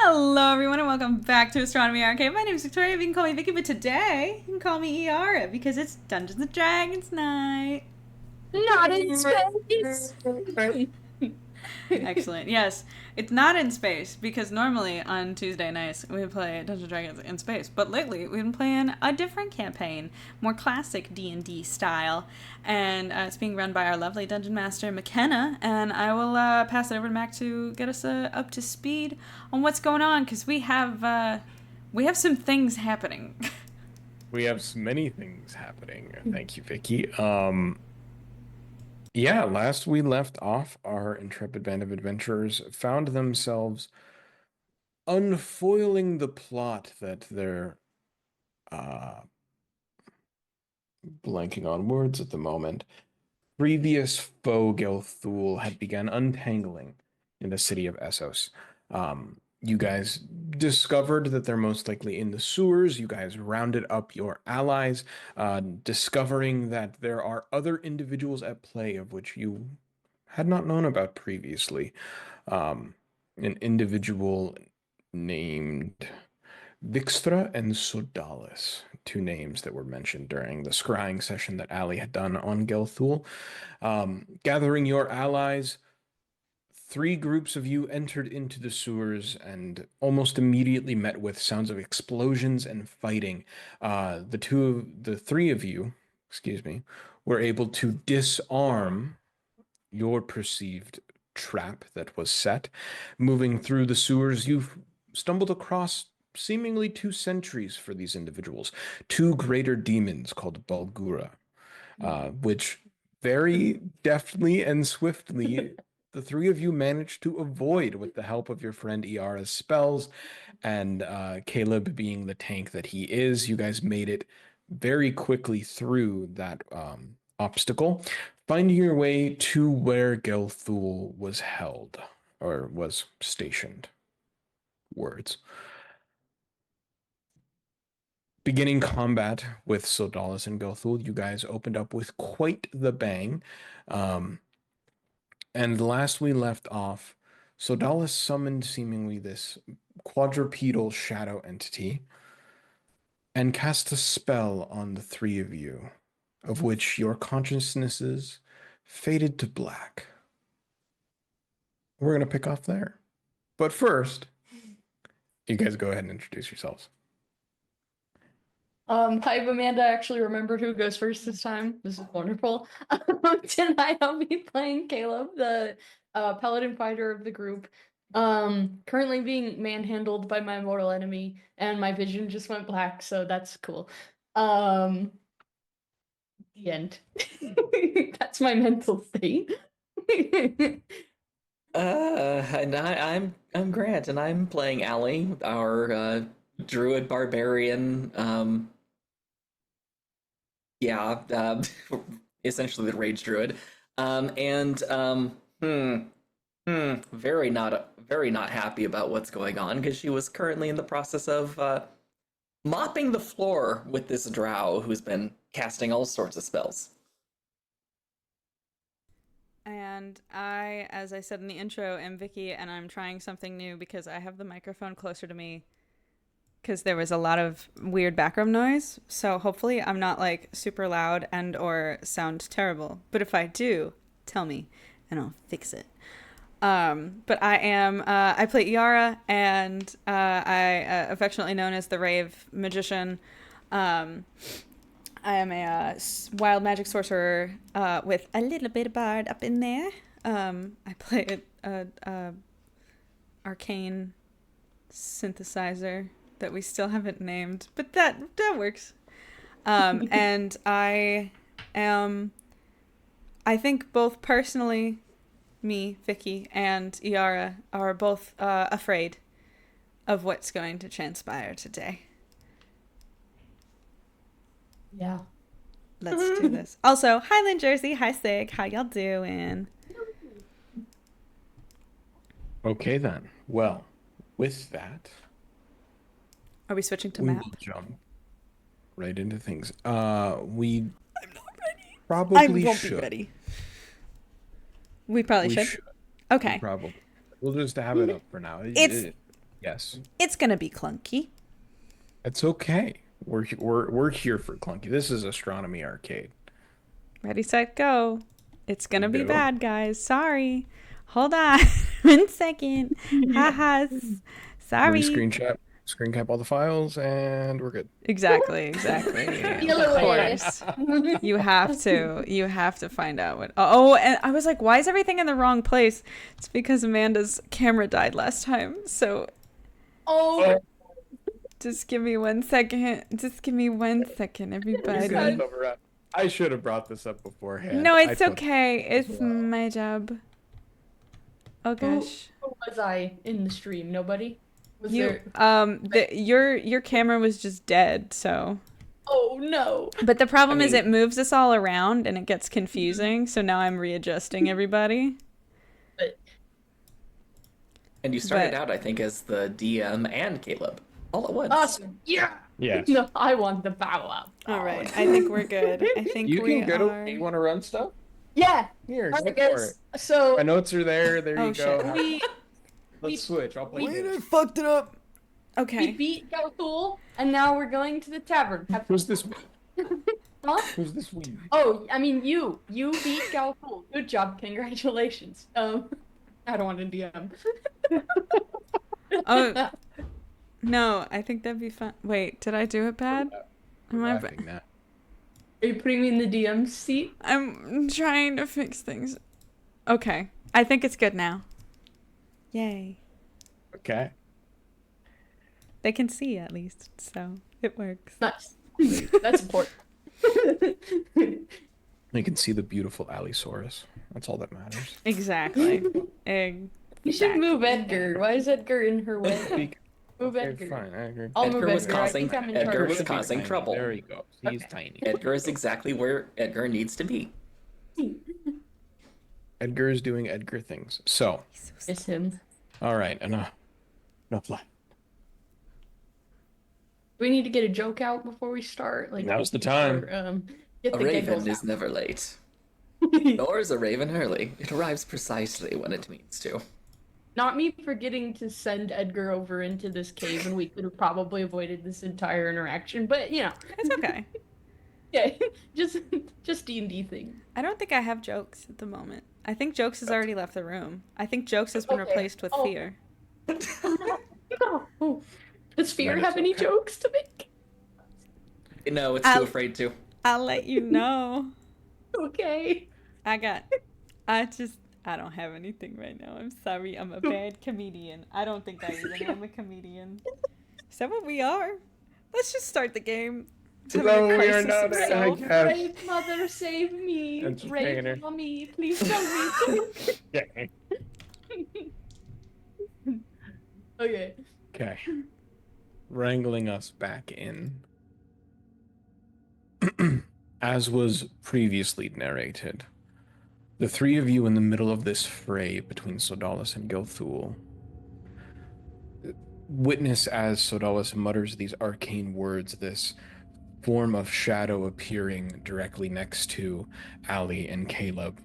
Hello, everyone, and welcome back to Astronomy Arcade. My name is Victoria. You can call me Vicky, but today you can call me Iara because it's Dungeons and Dragons night. Not in space. Excellent. Yes, it's not in space because normally on Tuesday nights we play Dungeons and Dragons in space, but lately we've been playing a different campaign, more classic D&D style, and it's being run by our lovely dungeon master McKenna. And I will pass it over to Mac to get us up to speed on what's going on because we have some things happening. We have many things happening. Thank you, Vicky. Yeah, last we left off, our intrepid band of adventurers found themselves unfoiling the plot that they're uh blanking on words at the moment. Previous foe Gelthul had begun untangling in the city of Essos. You guys discovered that they're most likely in the sewers. You guys rounded up your allies, discovering that there are other individuals at play of which you had not known about previously. An individual named Vixtra and Sodalis, two names that were mentioned during the scrying session that Ali had done on Gelthul. Gathering your allies, three groups of you entered into the sewers and almost immediately met with sounds of explosions and fighting. The three of you, excuse me, were able to disarm your perceived trap that was set. Moving through the sewers, you've stumbled across seemingly two sentries for these individuals, two greater demons called Balgura, which very deftly and swiftly the three of you managed to avoid with the help of your friend Iara's spells and Caleb being the tank that he is. You guys made it very quickly through that obstacle, finding your way to where Gelthul was held or was stationed. Words. Beginning combat with Sodalis and Gelthul, you guys opened up with quite the bang. And last we left off, Sodalis summoned seemingly this quadrupedal shadow entity and cast a spell on the three of you, of which your consciousnesses faded to black. We're going to pick off there. But first, you guys go ahead and introduce yourselves. Hi, Amanda. I actually remembered who goes first this time. This is wonderful. Tonight I'll be playing Caleb, the paladin fighter of the group. Currently being manhandled by my mortal enemy, and my vision just went black, so that's cool. The end. That's my mental state. And I'm Grant, and I'm playing Allie, our druid barbarian. Yeah, essentially the rage druid. Very not happy about what's going on because she was currently in the process of mopping the floor with this drow who's been casting all sorts of spells. And I, as I said in the intro, am Vicky, and I'm trying something new because I have the microphone closer to me because there was a lot of weird background noise. So hopefully I'm not like super loud and or sound terrible. But if I do, tell me and I'll fix it. But I play Iara, and I affectionately known as the Rave Magician. I am a wild magic sorcerer with a little bit of bard up in there. I play a arcane synthesizer that we still haven't named, but that works. And I think both personally, me, Vicky, and Iara are both afraid of what's going to transpire today. Yeah. Let's do this. Also, Highland Jersey, hi Sig, how y'all doing? Okay then. Well, with that, Are we switching to we map? will jump right into things. We I'm not ready. probably I won't should. be ready. We probably We should. should. Okay. Probably. We'll just have it up for now. It's Yes. It's gonna be clunky. It's okay. We're here for clunky. This is Astronomy Arcade. Ready, set, go. It's gonna be Go. bad, guys. Sorry. Hold on. 1 second. Haha. Sorry. Screen cap all the files, and we're good. Exactly. Of away. course. You have to find out what. Oh, and I was like, why is everything in the wrong place? It's because Amanda's camera died last time. So Oh, just give me 1 second. Just give me 1 second, everybody. good. I should have brought this up beforehand. No, it's I feel- okay. It's well. my job. Oh gosh. who was I in the stream? Nobody? Was You there? your camera was just dead, so. Oh no. But the problem is mean- it moves us all around and it gets confusing, so now I'm readjusting everybody. And you started But- out, I think, as the DM and Caleb all at once. Awesome. Yeah. Yes. No, I want the bow up. All right, I think we're good. I think You we can go are. to. You want to run stuff? Yeah. Here, I go for guess it. so. My notes are there. There Oh, you go. shit. We Let's switch. I'll play. we- games. fucked it up. we Okay. beat Gauthul, and now we're going to the tavern. Who's this? Huh? Who's this weed? Oh, I mean you beat Gauthul. Good job. Congratulations. I don't want to DM. Oh no, I think that'd be fun. Wait, did I do it bad? Am I? Laughing now. Are you putting me in the DM seat? I'm trying to fix things. Okay, I think it's good now. Yay! Okay. They can see at least, so it works. Nice. That's important. You can see the beautiful Allosaurus. That's all that matters. Exactly. You should move Edgar. Why is Edgar in her way? Speak. Move Okay, Edgar. fine. Edgar. I'll move Edgar was Edgar. I causing- think I'm in Edgar charge. was Should be causing tiny. trouble. There he goes. He's Okay. tiny. Edgar is exactly where Edgar needs to be. Edgar is doing Edgar things. So, It's him. all right, enough. Enough left. We need to get a joke out before we start. Like Now's the time. or, get A the raven giggles is never late. out. Nor is a raven early. It arrives precisely when it means to. Not me forgetting to send Edgar over into this cave, and we could have probably avoided this entire interaction. But you know, It's okay. yeah, just D&D thing. I don't think I have jokes at the moment. I think jokes has already left the room. I think jokes has been Okay. replaced with Oh. fear. No. Does Fear That have is any okay. jokes to make? No, it's too I'll- afraid to. I'll let you know. Okay. I don't have anything right now. I'm sorry. I'm a bad comedian. I don't think I even am a comedian. Is that what we are? Let's just start the game. Having a No, we are crisis not. of I self. guess. Brave mother, save me. Entertainer. Brave mommy, please tell me. Yeah. Okay. Okay. Wrangling us back in. As was previously narrated, the three of you in the middle of this fray between Sodalis and Gilthul witness as Sodalis mutters these arcane words, this form of shadow appearing directly next to Ali and Caleb.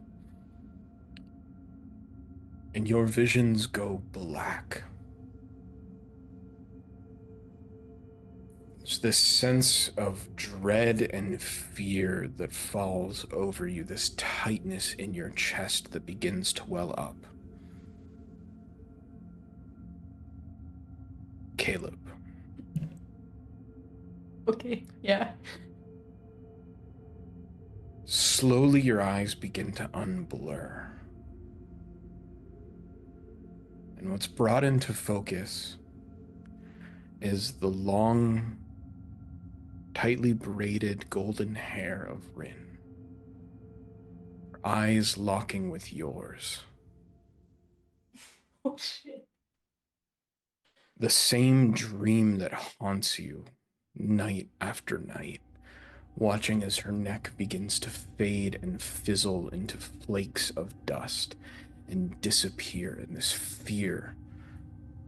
And your visions go black. It's this sense of dread and fear that falls over you, this tightness in your chest that begins to well up. Caleb, Okay. Yeah. slowly your eyes begin to unblur. And what's brought into focus is the long, tightly braided golden hair of Rin. Her eyes locking with yours. Oh shit. The same dream that haunts you night after night, watching as her neck begins to fade and fizzle into flakes of dust and disappear in this fear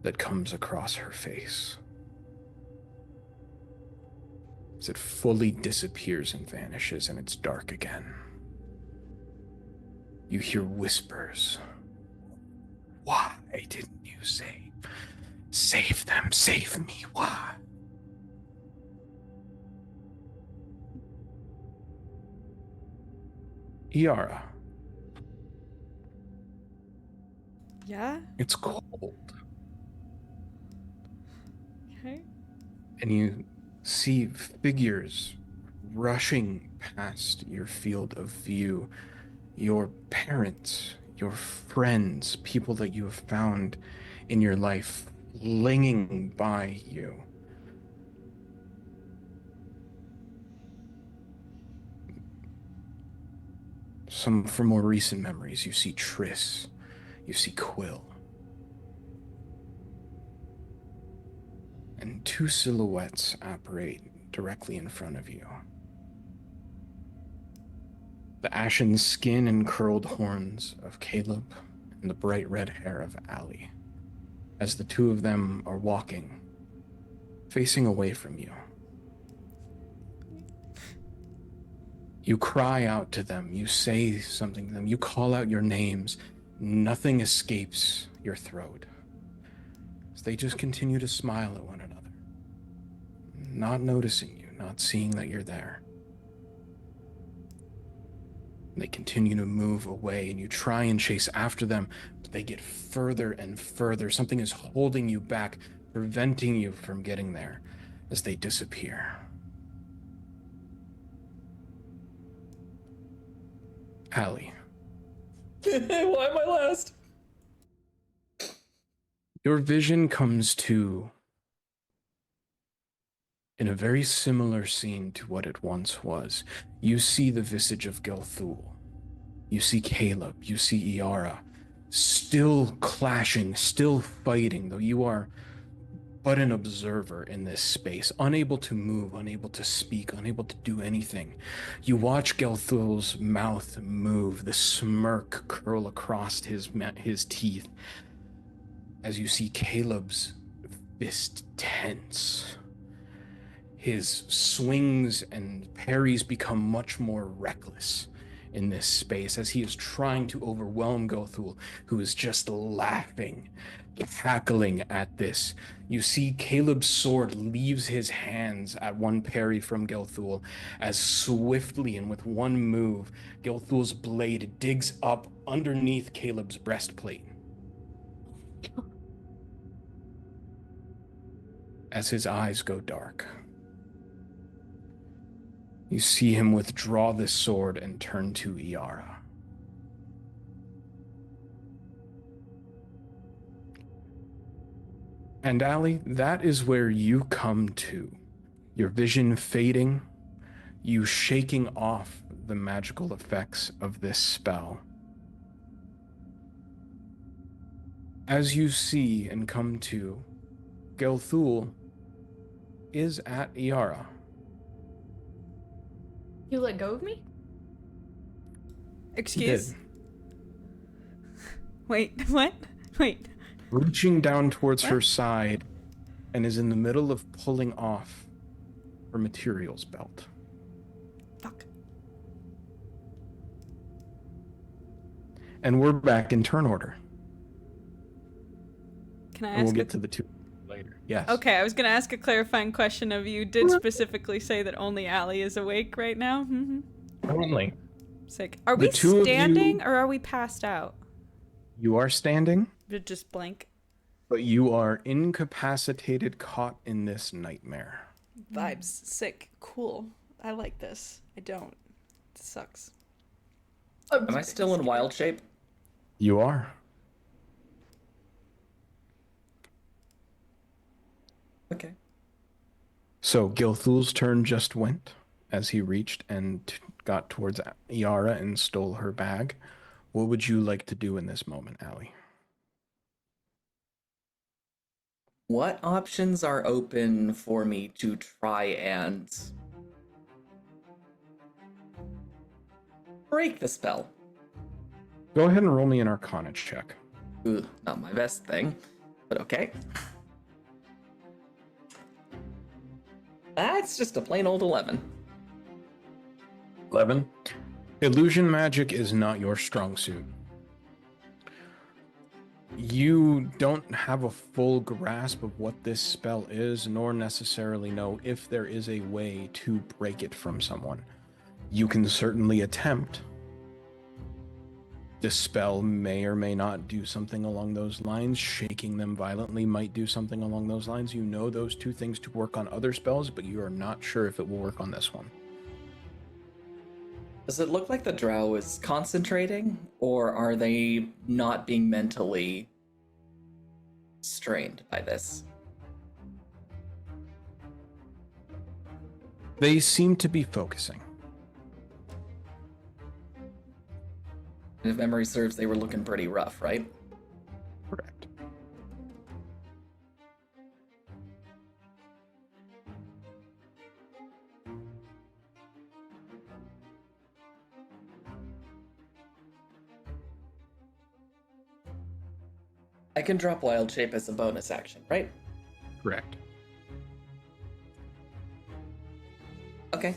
that comes across her face. As it fully disappears and vanishes and it's dark again. You hear whispers. Why didn't you say? Save them, save me. Why? Iara, Yeah? it's cold. Okay. And you see figures rushing past your field of view. Your parents, your friends, people that you have found in your life flinging by you. Some for more recent memories, you see Triss, you see Quill. And two silhouettes apparate directly in front of you. The ashen skin and curled horns of Caleb and the bright red hair of Allie, as the two of them are walking, facing away from you. You cry out to them, you say something to them, you call out your names. Nothing escapes your throat. As they just continue to smile at one another, not noticing you, not seeing that you're there. They continue to move away, and you try and chase after them, but they get further and further. Something is holding you back, preventing you from getting there as they disappear. Allie, Why am I last? your vision comes to in a very similar scene to what it once was. You see the visage of Gelthul. You see Caleb. You see Iara. Still clashing, still fighting, though you are but an observer in this space, unable to move, unable to speak, unable to do anything. You watch Gelthul's mouth move, the smirk curl across his teeth, as you see Caleb's fist tense. His swings and parries become much more reckless in this space as he is trying to overwhelm Gelthul, who is just laughing, cackling at this. You see Caleb's sword leaves his hands at one parry from Gelthul, as swiftly and with one move, Gelthul's blade digs up underneath Caleb's breastplate. As his eyes go dark, you see him withdraw this sword and turn to Iara. And Allie, that is where you come to. Your vision fading, you shaking off the magical effects of this spell. As you see and come to, Gelthul is at Iara. You let go of me? Excuse? Did. Wait, what? Wait. Reaching down towards her What? side and is in the middle of pulling off her materials belt. Fuck. And we're back in turn order. Can I And we'll ask get to the two later. Yes. Okay, I was gonna ask a clarifying question of you. Did specifically say that only Allie is awake right now? Mm-hmm. Currently, Sick. Are The we two of standing you- or are we passed out? you are standing, Just blank. but you are incapacitated, caught in this nightmare. Vibes. Sick. Cool. I like this. I don't. This sucks. Am I still in wild shape? You are. Okay. So Gilthul's turn just went as he reached and got towards Iara and stole her bag. What would you like to do in this moment, Allie? What options are open for me to try and break the spell? Go ahead and roll me an Arcana check. Ooh, not my best thing, but okay. That's just a plain old 11. 11. Illusion magic is not your strong suit. You don't have a full grasp of what this spell is, nor necessarily know if there is a way to break it from someone. You can certainly attempt. This spell may or may not do something along those lines. Shaking them violently might do something along those lines. You know those two things to work on other spells, but you are not sure if it will work on this one. Does it look like the drow is concentrating, or are they not being mentally strained by this? They seem to be focusing. And if memory serves, they were looking pretty rough, right? Correct. I can drop Wild Shape as a bonus action, right? Correct. Okay.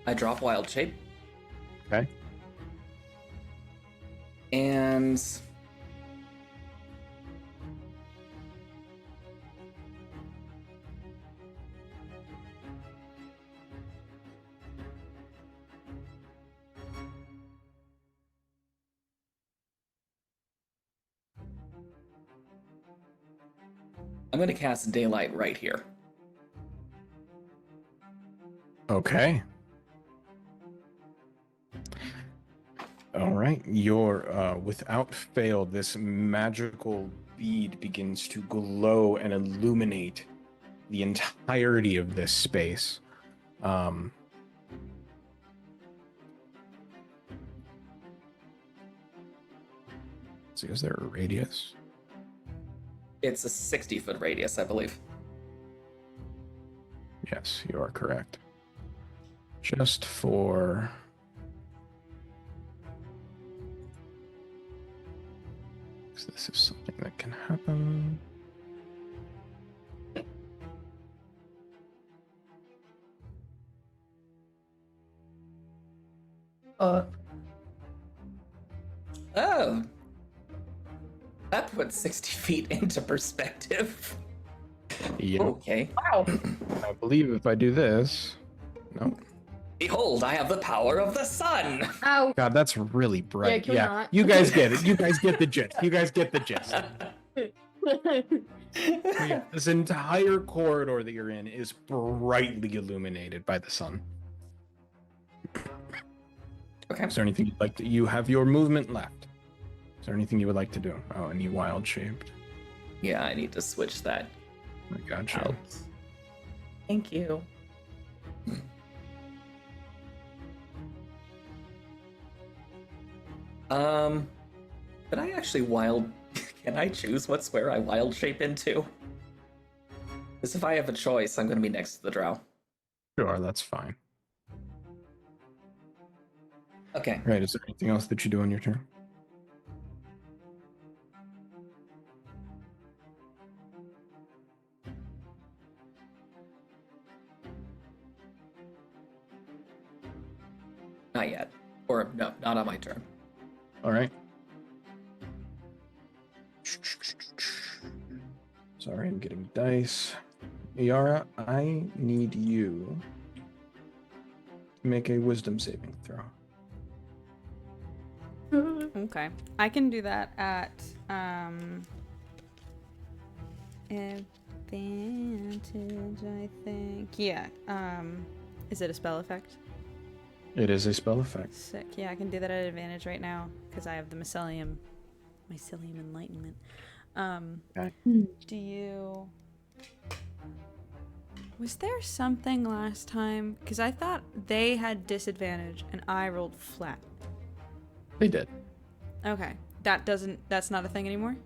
I drop Wild Shape. Okay. And I'm going to cast Daylight right here. Okay. All right. Your without fail, this magical bead begins to glow and illuminate the entirety of this space. So is there a radius? It's a 60-foot radius, I believe. Yes, you are correct. Just for... This is something that can happen. Oh. That puts 60 feet into perspective. Yeah. Okay. Wow. I believe if I do this... No. Behold, I have the power of the sun! Ow. God, that's really bright. Yeah, can we not? You guys get it. You guys get the gist. You guys get the gist. Yeah, this entire corridor that you're in is brightly illuminated by the sun. Okay. Is there anything you'd like to... You have your movement left. Is there anything you would like to do? Oh, any wild shaped. Yeah, I need to switch that I gotcha. out. Thank you. But I actually wild... Can I choose what square I wild shape into? Because if I have a choice, I'm going to be next to the drow. Sure, that's fine. Okay. Right, is there anything else that you do on your turn? Not yet. Or, no, not on my turn. All right. Sorry, I'm getting dice. Yara, I need you to make a wisdom saving throw. Okay. I can do that at advantage, I think. Yeah. Is it a spell effect? It is a spell effect. Sick. Yeah, I can do that at advantage right now because I have the mycelium enlightenment. Okay. Do you... Was there something last time? Because I thought they had disadvantage and I rolled flat. They did. Okay. That's not a thing anymore?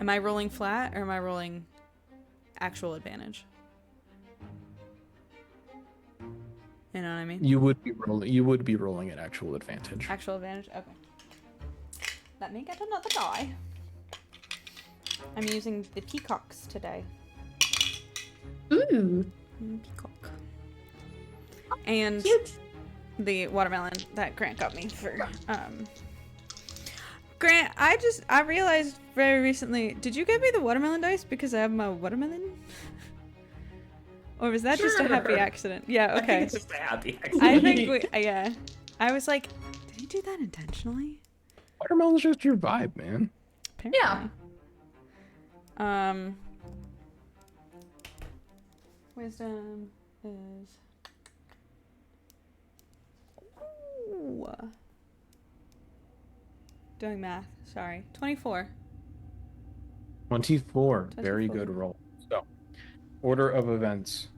Am I rolling flat or am I rolling actual advantage? You know what I mean? You would be rolling at actual advantage. Actual advantage? Okay. Let me get another die. I'm using the peacocks today. Ooh. Peacock. And Cute. the watermelon that Grant got me for Grant, I realized very recently. Did you give me the watermelon dice because I have my watermelon? Or was that just a happy Sure. accident? Yeah. I think Okay. it's just a happy accident. I think we. Yeah. I was like, did he do that intentionally? Watermelon's just your vibe, man. Apparently. Wisdom is. Ooh. Doing math. Sorry. 24. 24. Very 24. good roll. So, order of events.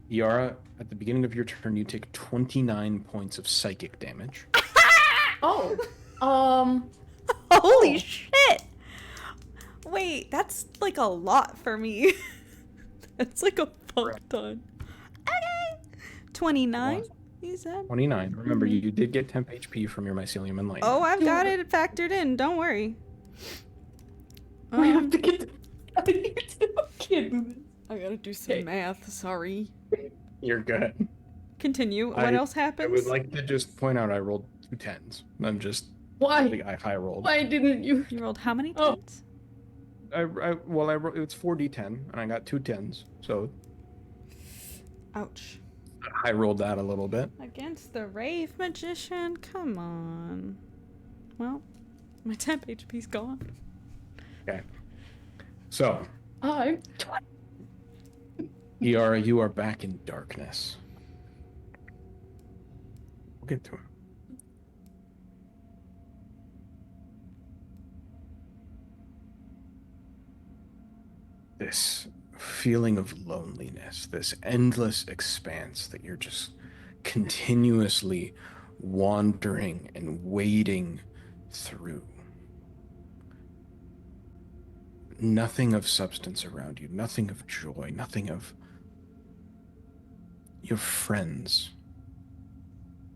Yara, at the beginning of your turn, you take 29 points of psychic damage. Oh. Holy Oh. shit! Wait, that's like a lot for me. That's like a fuck ton. Okay. 29? You said? 29. Remember, you did get temp HP from your mycelium enlightenment. Oh, I've got it factored in. Don't worry. We have to get the kid. I gotta do some math. Sorry. You're good. Continue. What else I happens? would like to just point out I rolled 2 10s. I'm just Why? I high rolled. Why didn't you? You rolled how many Oh. tens? I rolled, it's 4d10 and I got 2 10s. So Ouch. I rolled that a little bit. Against the Wraith Magician? Come on. Well, my temp HP's gone. Okay. So, I'm Yara, you are back in darkness. We'll get to him. This feeling of loneliness, this endless expanse that you're just continuously wandering and wading through. Nothing of substance around you, nothing of joy, nothing of your friends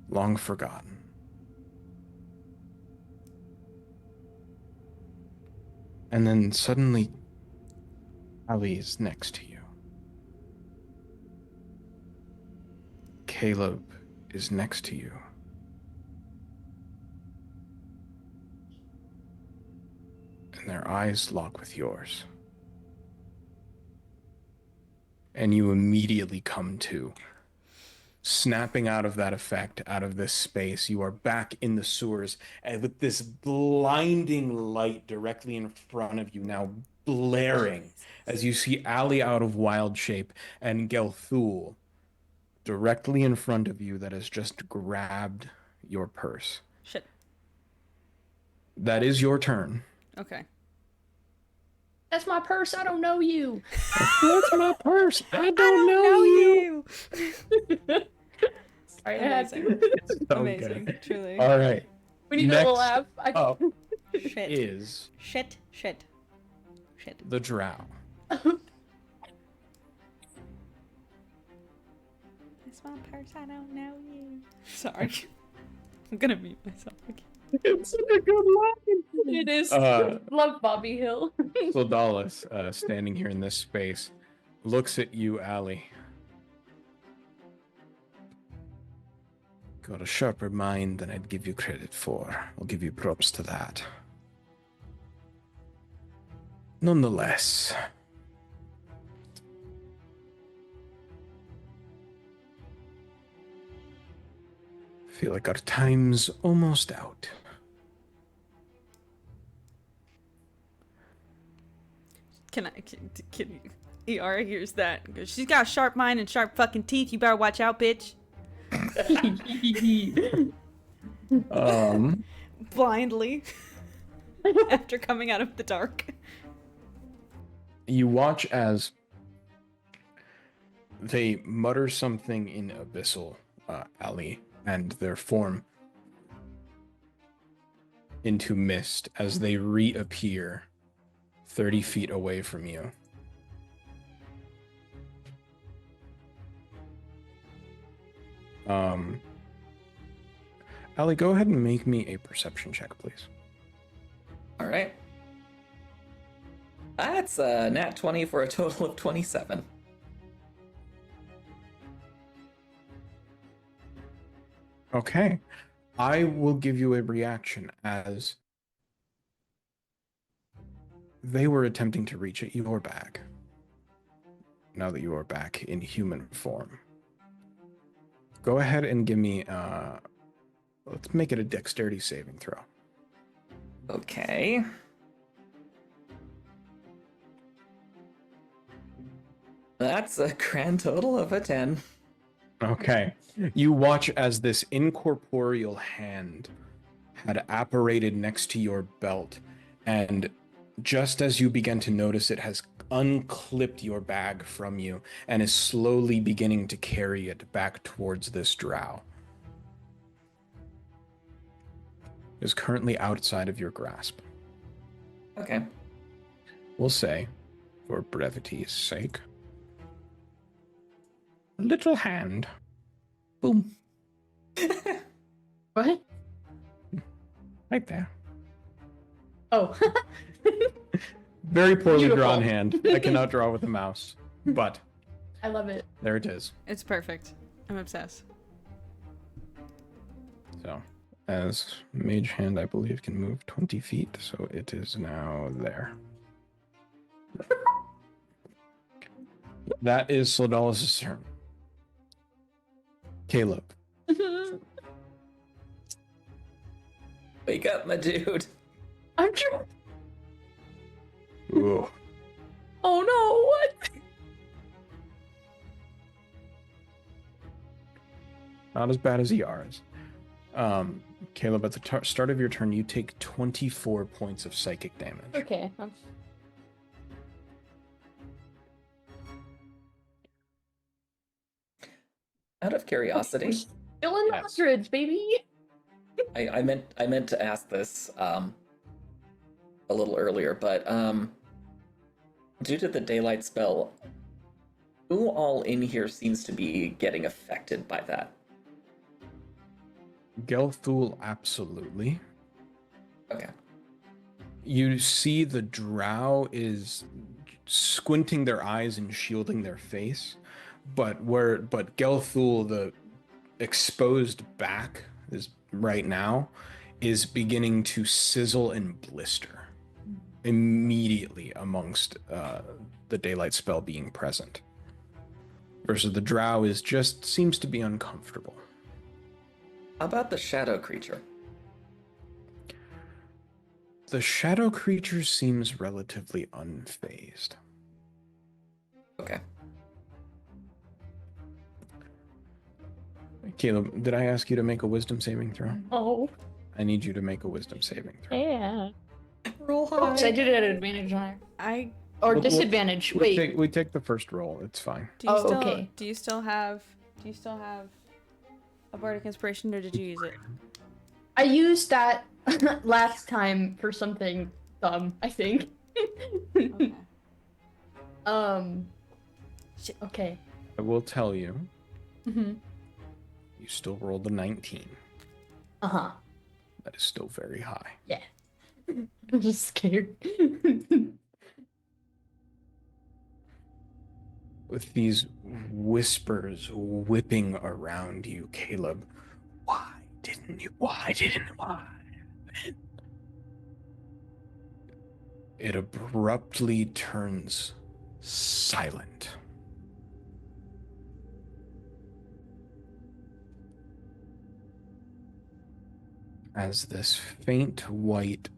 long forgotten. And then suddenly, Ali is next to you. Caleb is next to you. And their eyes lock with yours. And you immediately come to. Snapping out of that effect, out of this space, you are back in the sewers, and with this blinding light directly in front of you, now blaring, as you see Ali out of wild shape and Gelthul directly in front of you that has just grabbed your purse. Shit. That is your turn. Okay. That's my purse. I don't know you. That's my purse. I don't know you. Sorry, I had to. It's so Amazing. good. Truly. All right. We need Next a laugh. up Shit. is Shit. Shit. Shit. the drow. It's my purse. I don't know you. Sorry. I'm gonna mute myself again. It's such a good line. It is. Uh, Love Bobby Hill. So Dallas, standing here in this space, looks at you, Ali. Got a sharper mind than I'd give you credit for. I'll give you props to that. Nonetheless, I feel like our time's almost out. Can Iara hears that and goes, she's got a sharp mind and sharp fucking teeth. You better watch out, bitch. Blindly. After coming out of the dark. You watch as they mutter something in Abyssal, Ali, and their form into mist as they reappear 30 feet away from you. Ali, go ahead and make me a perception check, please. All right. That's a nat 20 for a total of 27. Okay. I will give you a reaction as they were attempting to reach at your bag. Now that you are back in human form. Go ahead and give me, let's make it a dexterity saving throw. Okay. That's a grand total of a 10. Okay. You watch as this incorporeal hand had apparated next to your belt, and just as you begin to notice, it has unclipped your bag from you and is slowly beginning to carry it back towards this drow. It is currently outside of your grasp. Okay. We'll say, for brevity's sake, little hand. Boom. What? Right there. Oh. Very poorly Beautiful. drawn hand. I cannot draw with a mouse. But I love it. there it is. It's perfect. I'm obsessed. So, as mage hand, I believe, can move 20 feet. So it is now there. That is Sladalis' turn. Caleb. Wake up, my dude. I'm sure. Ooh. Oh no, what? Not as bad as Yara's. Caleb, at the start of your turn, you take 24 points of psychic damage. Okay. Out of curiosity, Still in the Yes. hundreds, baby. I meant to ask this a little earlier, but due to the daylight spell, who all in here seems to be getting affected by that? Gelthul, absolutely. Okay. You see the drow is squinting their eyes and shielding their face, but Gelthul, the exposed back is right now, is beginning to sizzle and blister immediately amongst the daylight spell being present. Versus the drow is just seems to be uncomfortable. How about the shadow creature? The shadow creature seems relatively unfazed. Okay. Caleb, did I ask you to make a wisdom saving throw? Oh. I need you to make a wisdom saving throw. Yeah. Roll Oops, I high. did it at advantage on it. I Or We'll- disadvantage. Wait. We take the first roll. It's fine. do you Oh, still okay. do you still have a bardic inspiration, or did you use it? I used that last time for something dumb, I think. Okay. Shit. Okay. I will tell you, Mm-hmm. you still rolled a 19. Uh-huh. That is still very high. Yeah. I'm just scared. With these whispers whipping around you, Caleb, why didn't you? It abruptly turns silent. As this faint white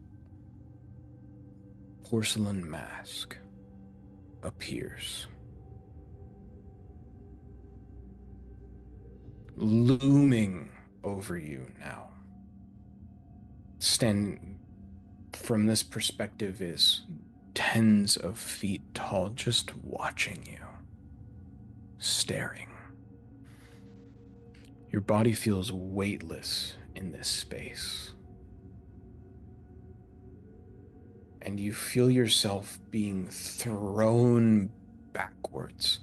porcelain mask appears, looming over you now. Stand from this perspective is tens of feet tall, just watching you, staring. Your body feels weightless in this space. And you feel yourself being thrown backwards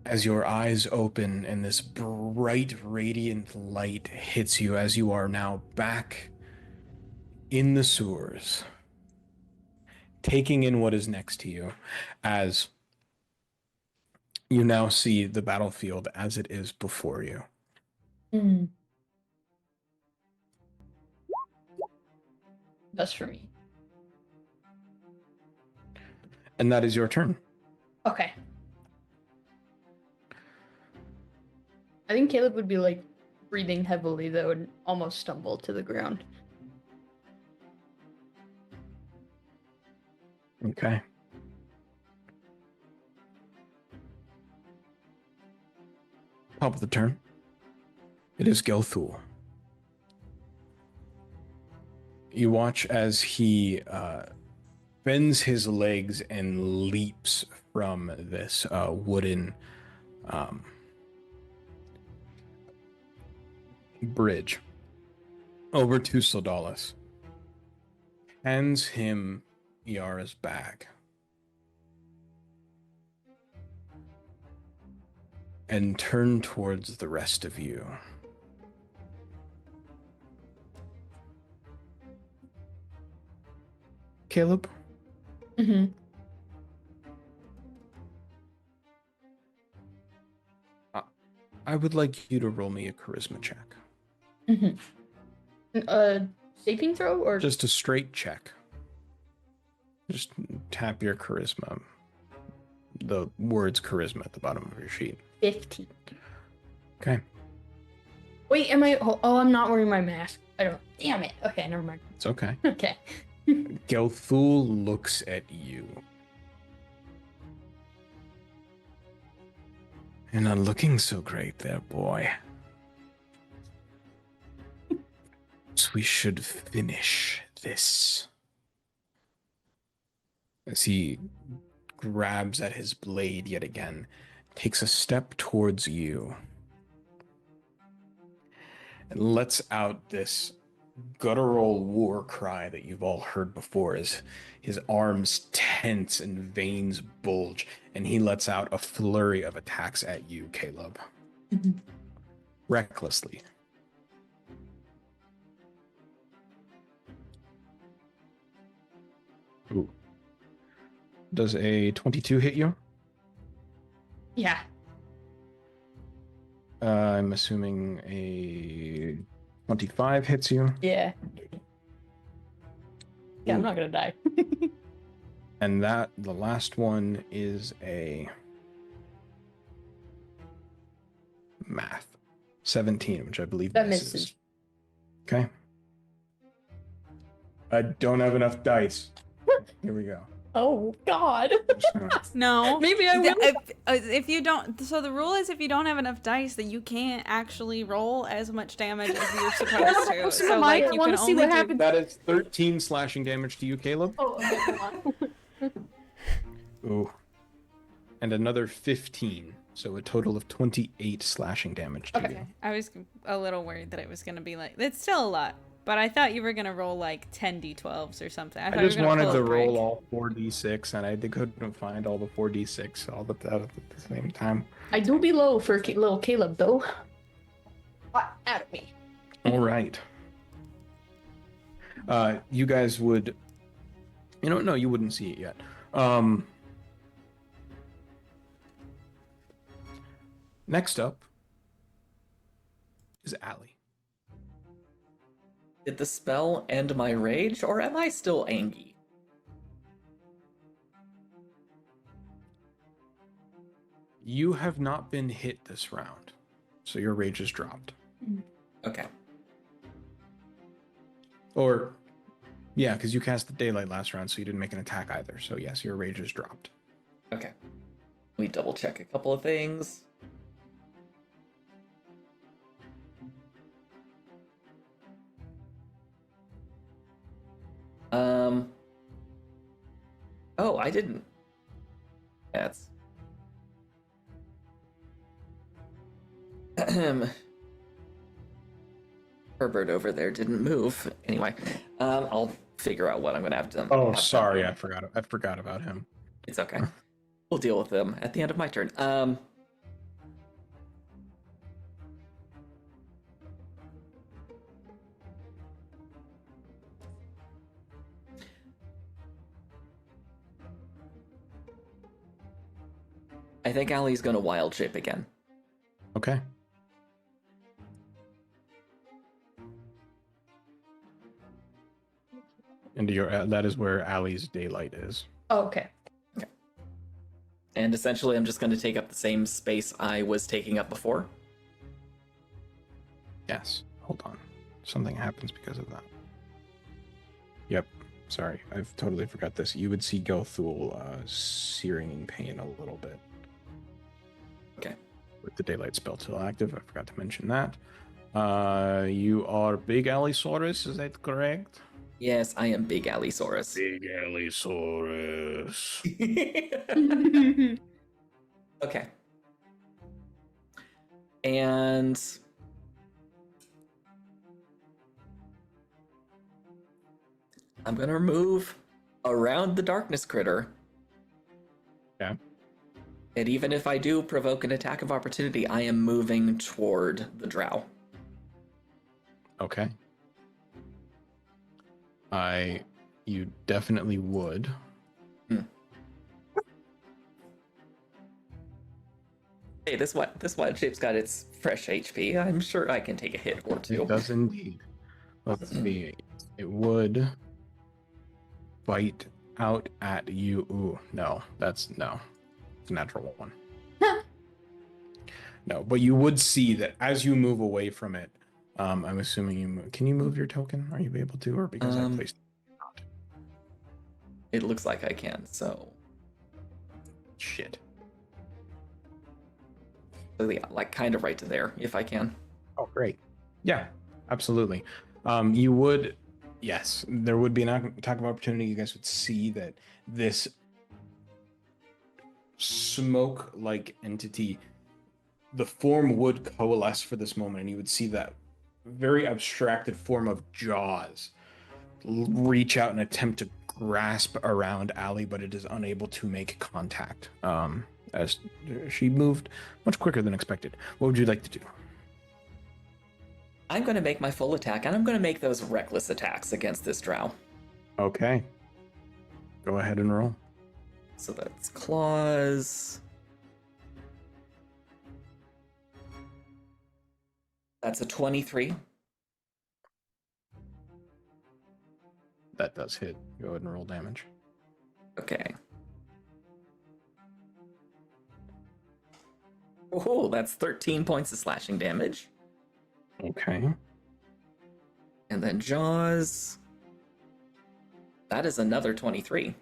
as your eyes open and this bright, radiant light hits you as you are now back in the sewers, taking in what is next to you as you now see the battlefield as it is before you. Mm. That's for me. And that is your turn. Okay. I think Caleb would be like breathing heavily though and almost stumble to the ground. Okay. Top of the turn. It is Gelthul. You watch as he bends his legs and leaps from this wooden bridge over to Sodalis. Hands him Yara's bag. And turn towards the rest of you. Caleb? Mm-hmm. I would like you to roll me a charisma check. Mm-hmm. Saving throw or Just a straight check. Just tap your charisma. The words charisma at the bottom of your sheet. 15. Okay. Wait, am I? Oh, I'm not wearing my mask. I don't. Damn it. Okay, never mind. It's okay. Okay. Gelthul looks at you. You're not looking so great there, boy. So we should finish this. As he grabs at his blade yet again, takes a step towards you, and lets out this guttural war cry that you've all heard before as his arms tense and veins bulge, and he lets out a flurry of attacks at you, Caleb. Recklessly. Ooh. Does a 22 hit you? Yeah. I'm assuming a 25 hits you. Yeah. Yeah, I'm Ooh. not gonna die. And that, the last one is a math. 17, which I believe That misses. misses. Okay. I don't have enough dice. Here we go. Oh God. No. Maybe I will. If you don't, so the rule is if you don't have enough dice, that you can't actually roll as much damage as you're supposed to. So So I like you want can to see only what do. happens. That is 13 slashing damage to you, Caleb. Oh, okay, hold on. Ooh. And another 15. So a total of 28 slashing damage to you. Okay. I was a little worried that it was gonna be like it's still a lot, but I thought you were gonna roll like 10 d12s or something. I I thought you just were gonna wanted pull to a prank. roll all 4d6, and I couldn't find all the 4d6 all at the same time. I do be low for little Caleb though. What out of me? All right. You guys would... no, you wouldn't see it yet. Next up is Allie. Did the spell end my rage, or am I still angry? You have not been hit this round, so your rage is dropped. Okay. Or, yeah, because you cast the daylight last round, so you didn't make an attack either. So yes, your rage is dropped. Okay. We double check a couple of things. Oh, I didn't. That's. Herbert over there didn't move. Anyway, I'll figure out what I'm gonna have to. Oh, have sorry, done. I forgot about him. It's okay. We'll deal with them at the end of my turn. I think Allie's gonna wild shape again. Okay. And that is where Allie's daylight is. Oh, okay. Okay. And essentially, I'm just going to take up the same space I was taking up before. Yes. Hold on. Something happens because of that. Yep. Sorry, I've totally forgot this. You would see Gelthul searing in pain a little bit. Okay. With the daylight spell still active, I forgot to mention that. You are Big Allosaurus, is that correct? Yes, I am Big Allosaurus. Big Allosaurus. Okay. And I'm going to move around the darkness critter. Yeah. And even if I do provoke an attack of opportunity, I am moving toward the drow. Okay. You definitely would. Hey, this wild shape's got its fresh HP. I'm sure I can take a hit or two. It does indeed. Let's see. It would bite out at you. Ooh, no. It's a natural one. No, but you would see that as you move away from it, I'm assuming you move. Can you move your token? Are you able to? Or because I placed it not? It looks like I can, so Shit. yeah, like kind of right to there, if I can. Oh, great. Yeah, absolutely. You would, yes, there would be an attack of opportunity. You guys would see that this smoke-like entity, the form would coalesce for this moment, and you would see that very abstracted form of jaws reach out and attempt to grasp around Allie, but it is unable to make contact. As she moved much quicker than expected. What would you like to do? I'm going to make my full attack, and I'm going to make those reckless attacks against this drow. Okay. Go ahead and roll. So that's claws. That's a 23. That does hit. Go ahead and roll damage. Okay. Oh, that's 13 points of slashing damage. Okay. And then jaws. That is another 23.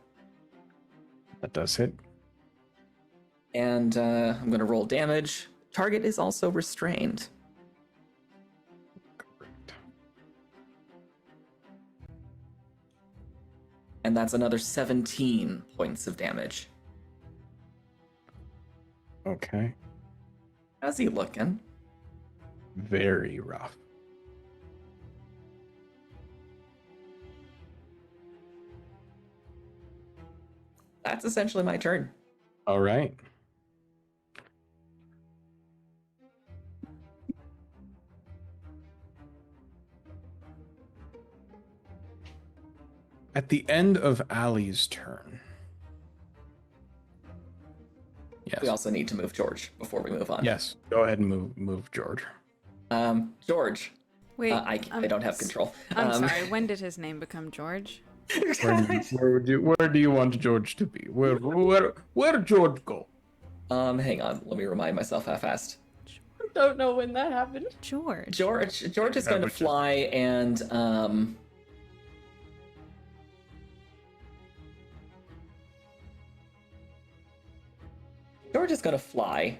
That does hit. And I'm going to roll damage. Target is also restrained. Correct. And that's another 17 points of damage. Okay. How's he looking? Very rough. That's essentially my turn. All right. At the end of Allie's turn. Yes. We also need to move George before we move on. Yes. Go ahead and move George. George. Wait, I don't have control. I'm sorry. When did his name become George? Where do you want George to be? Where George go? Hang on. Let me remind myself how fast. Don't know when that happened. George. George is going to fly and George is going to fly.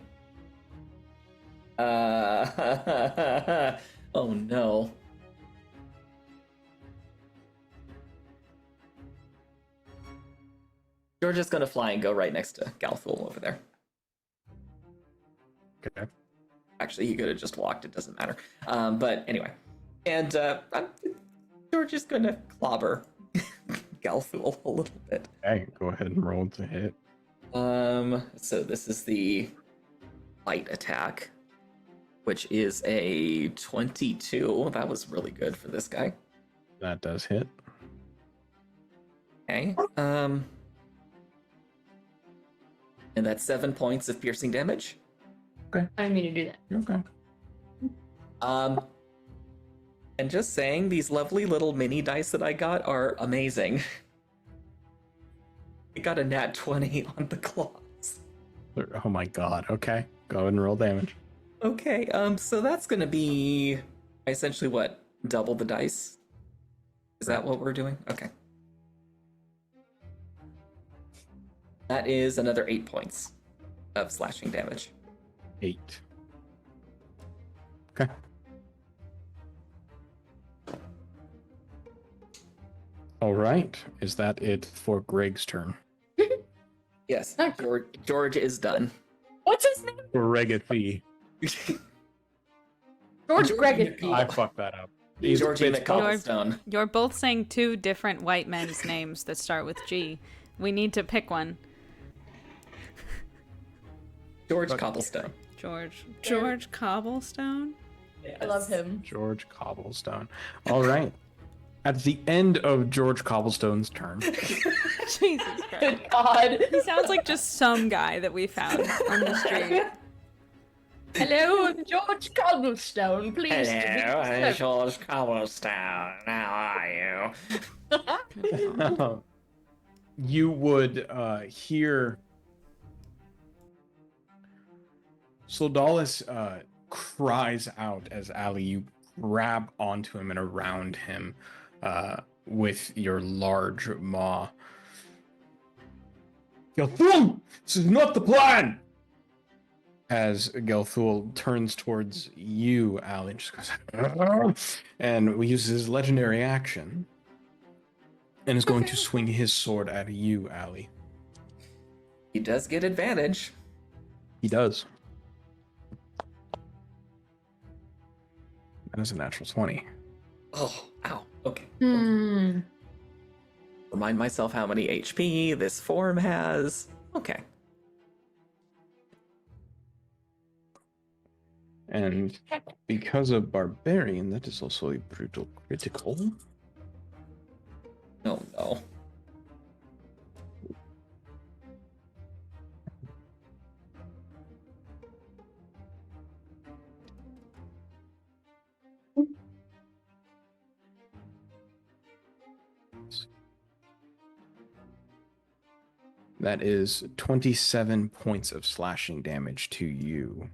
Oh no. George is going to fly and go right next to Galthul over there. Okay. Actually, he could have just walked. It doesn't matter. But anyway. And George is going to clobber Galthul a little bit. Okay, go ahead and roll to hit. So this is the bite attack, which is a 22. That was really good for this guy. That does hit. Okay. And that's 7 points of piercing damage. I didn't mean to do that. Okay. And just saying, these lovely little mini dice that I got are amazing. I got a nat 20 on the claws. Oh my god. Okay. Go ahead and roll damage. Okay, so that's gonna be essentially what? Double the dice? Is that what we're doing? Okay. That is another 8 points of slashing damage. 8. Okay. All right. Is that it for Greg's turn? Yes, Okay. George is done. What's his name? Gregathy. George Georgina Gregathy. I fucked that up. He's Georgina it's- Cobblestone. You're both saying two different white men's names that start with G. We need to pick one. George Okay. Cobblestone. George Cobblestone? I love him. George Cobblestone. All right. At the end of George Cobblestone's turn, Jesus Christ. Good God. He sounds like just some guy that we found on the street. Hello, I'm George Cobblestone. Please. George Cobblestone. How are you? you would hear Soldalis cries out as Ali, you grab onto him and around him with your large maw. Gelthul, this is not the plan! As Gelthul turns towards you, Ali, and just goes, and we use his legendary action, and is going to swing his sword at you, Ali. He does get advantage. He does. That is a natural 20. Oh, ow. Okay. Hmm. Remind myself how many HP this form has. Okay. And because of Barbarian, that is also a brutal critical. Oh no. That is 27 points of slashing damage to you.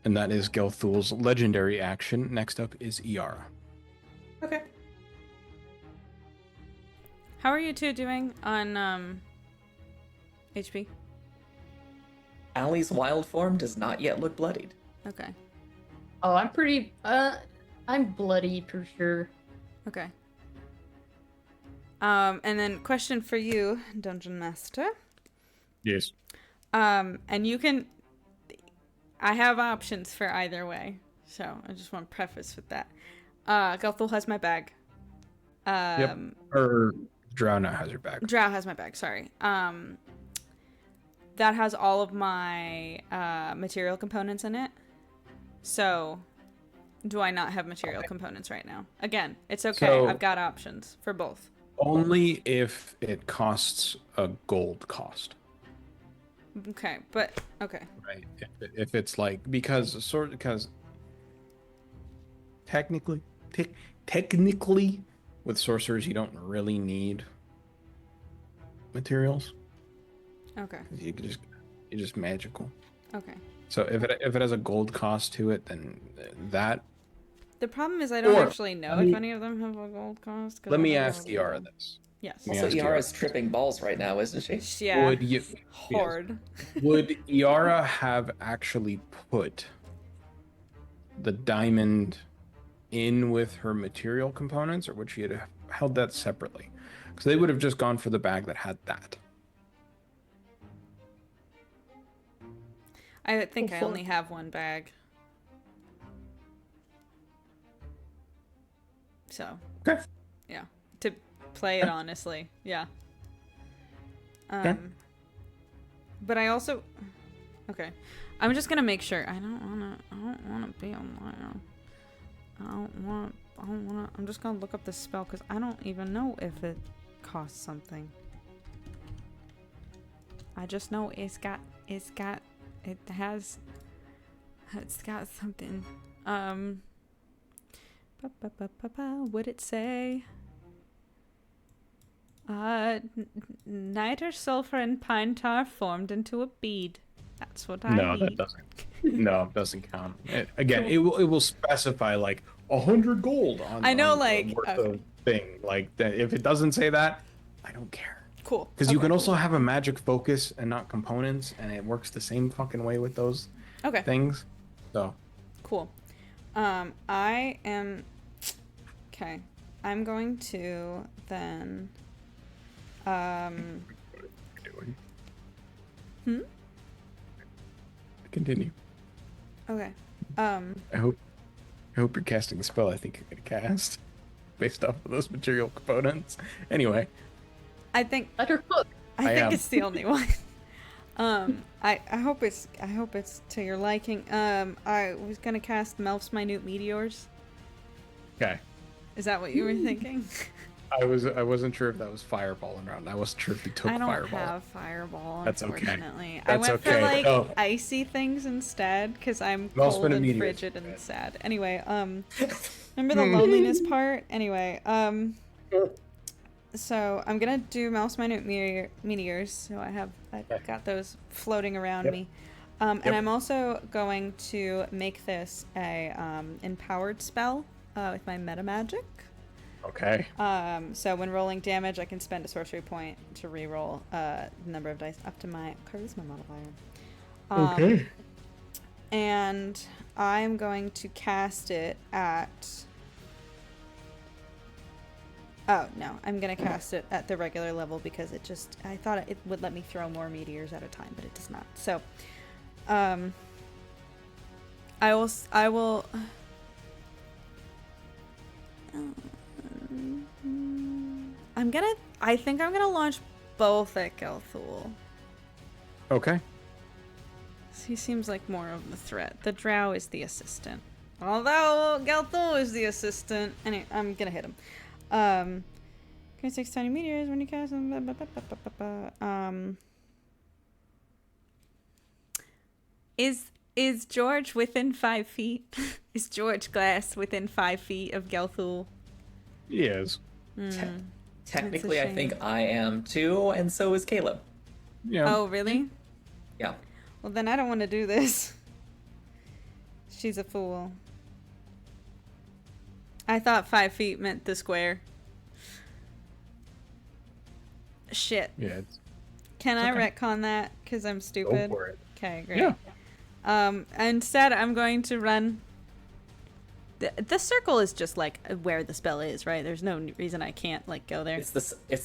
And that is Gelthul's legendary action. Next up is Iara. Okay. How are you two doing on HP? Ali's wild form does not yet look bloodied. Okay. Oh, I'm pretty. I'm bloody for sure. Okay. And then question for you, Dungeon Master. Yes. And you can. I have options for either way, so I just want to preface with that. Gelthul has my bag. Yep. Or Drow now has your bag. Drow has my bag. Sorry. That has all of my material components in it. So, do I not have material components right now? Again, it's okay. So- I've got options for both. Only if it costs a gold cost. Okay, but okay. Right. If it's like because technically with sorcerers you don't really need materials. Okay. You're just magical. Okay. So if it has a gold cost to it, then that. The problem is I don't Or, actually know let if me- any of them have a gold cost. 'Cause Let I me don't ask know. Iara this. Yes. Let me Also, ask Iara's Iara. tripping balls right now, isn't she? Yeah. Would you? Horde. Would Iara have actually put the diamond in with her material components, or would she have held that separately? Because they would have just gone for the bag that had that. I think I Full. only have one bag. So. Okay. Yeah. To play it honestly. Yeah. Okay. But I also. Okay. I'm just gonna make sure. I don't wanna be online. I'm just gonna look up this spell because I don't even know if it costs something. I just know it's got something. Would it say? Niter, sulfur, and pine tar formed into a bead. That's what I No, that need. doesn't. No, it doesn't count. Again, it will specify like 100 gold on. I know, on the like, worth okay. of thing like that. If it doesn't say that, I don't care. Cool. Because you Okay, can also cool. have a magic focus and not components, and it works the same fucking way with those Okay. things. So Cool. I am. Okay. I'm going to then. doing. Hmm? Continue. Okay. I hope you're casting the spell I think you're gonna cast based off of those material components. Anyway, I think Let her cook. I I think am. it's the only one. I hope it's to your liking. I was gonna cast Melf's Minute Meteors. okay. Is that what you were thinking? I wasn't sure if that was fireball around. I wasn't sure if you took I don't fireball. have fireball, That's okay. unfortunately. I That's went for okay. like Oh. icy things instead because I'm Melf's cold Minute and Meteors. frigid and sad. Anyway, remember the loneliness part? Anyway, so I'm gonna do Mouse Minute Meteors. So I've got those floating around Yep. me. And Yep. I'm also going to make this a empowered spell with my meta magic. Okay. So when rolling damage, I can spend a sorcery point to reroll the number of dice up to my charisma modifier. And I'm going to cast it at. Oh no, I'm gonna cast it at the regular level because it just. I thought it would let me throw more meteors at a time, but it does not. So, I will. I think I'm gonna launch both at Gelthul. Okay. He seems like more of the threat. The Drow is the assistant. Although Gelthul is the assistant. Anyway, I'm gonna hit him. Create 6 tiny meteors when you cast them. Is George within 5 feet? Is George Glass within 5 feet of Gelthul? He is. Technically, That's a I think shame. I am too, and so is Caleb. Yeah. Oh, really? Yeah. Well, then I don't want to do this. She's a fool. I thought 5 feet meant the square. Shit. Yeah. It's, Can I okay. retcon that? Because I'm go stupid. for it. Okay, great. Yeah. Instead, I'm going to run. The circle is just like where the spell is, right? There's no reason I can't like go there. It's the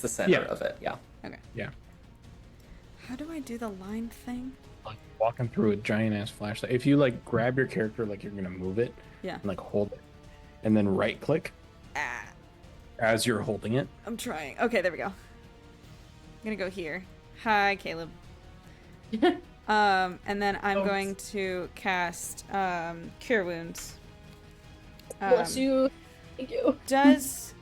center Yeah. of it. Yeah. Okay. Yeah. How do I do the line thing? Like walking through a giant ass flashlight. If you like grab your character like you're gonna move it, Yeah. and like hold it, and then right click Ah, as you're holding it. I'm trying. Okay, there we go. I'm gonna go here. Hi, Caleb. And then I'm Oh. going to cast Cure Wounds. Bless you. Thank you. Does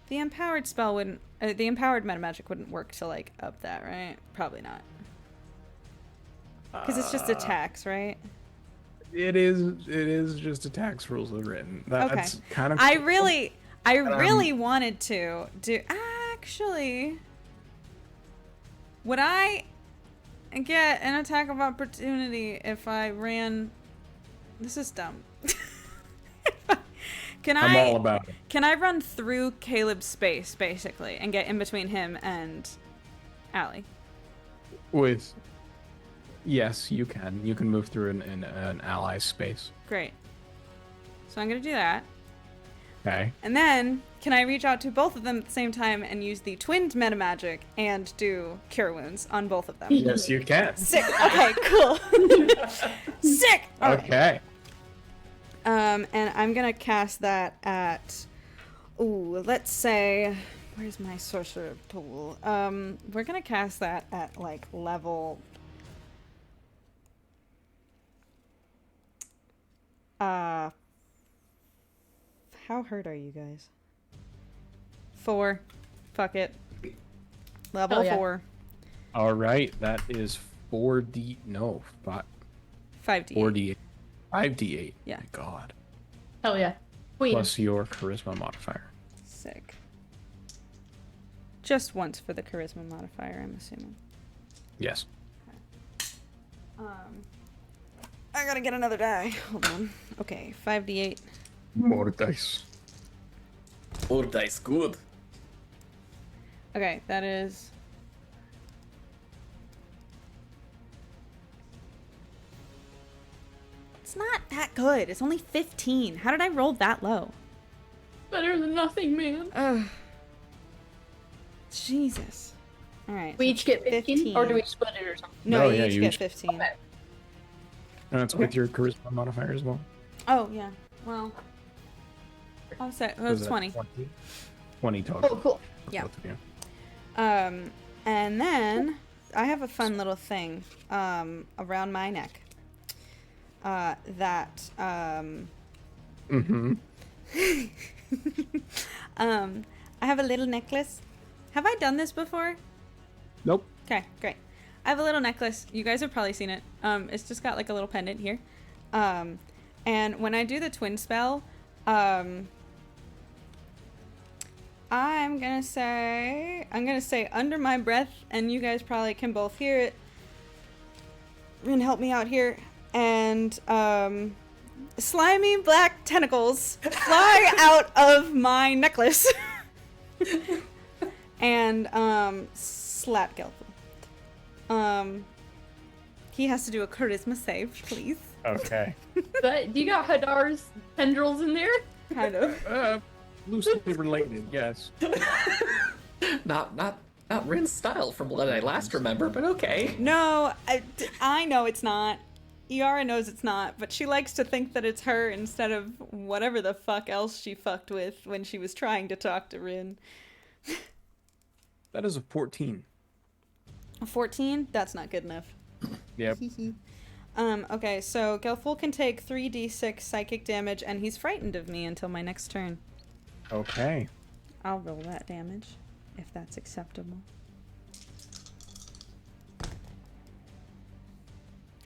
the empowered spell wouldn't the empowered meta magic wouldn't work to like up that, right? Probably not. Because it's just attacks, right? It is just attacks rules are written. That's kind of I really wanted to do. Actually, would I get an attack of opportunity if I ran? This is dumb. I'm all about it. Can I run through Caleb's space basically and get in between him and Allie? With yes, you can. You can move through an ally space. Great. So I'm gonna do that. Okay. And then, can I reach out to both of them at the same time and use the twinned meta magic and do Cure Wounds on both of them? Yes, you can. Sick. Okay, cool. Sick. All right. Okay. And I'm gonna cast that at. Ooh, let's say. Where's my sorcerer pool? We're gonna cast that at like level. How hurt are you guys? 4. Fuck it. Level Hell yeah. 4. All right. That is 4D. No, 5d. 4D. 5D8. Yeah. My God. Hell yeah. Queen. Plus your charisma modifier. Sick. just once for the charisma modifier, I'm assuming. Yes. I gotta get another die. Hold on. Okay, 5d8. More dice. Oh, dice good. Okay, that is... It's not that good. It's only 15. How did I roll that low? Better than nothing, man. Ugh. Jesus. Alright. We so each get 15, or do we split it or something? No, No, you yeah, each you get each- 15. Okay. And that's with your charisma modifier as well. Oh, yeah. Well... I'll say it was 20. 20 total. Oh, cool. for Yeah. both of you. And then I have a fun little thing around my neck that Mm-hmm. I have a little necklace. Have I done this before? Nope. Okay, great. I have a little necklace. You guys have probably seen it. It's just got like a little pendant here. And when I do the twin spell, I'm gonna say under my breath, and you guys probably can both hear it and help me out here. And slimy black tentacles fly out of my necklace and slap Gelfel. He has to do a charisma save, please. Okay. But do you got Hadar's tendrils in there? Kind of. Loosely related, yes. Not Rin's style from what I last remember, but okay. No, I know it's not. Yara knows it's not, but she likes to think that it's her instead of whatever the fuck else she fucked with when she was trying to talk to Rin. That is a 14. A 14? That's not good enough. Yep. Okay, so Gelful can take 3d6 psychic damage, and he's frightened of me until my next turn. Okay. I'll roll that damage, if that's acceptable.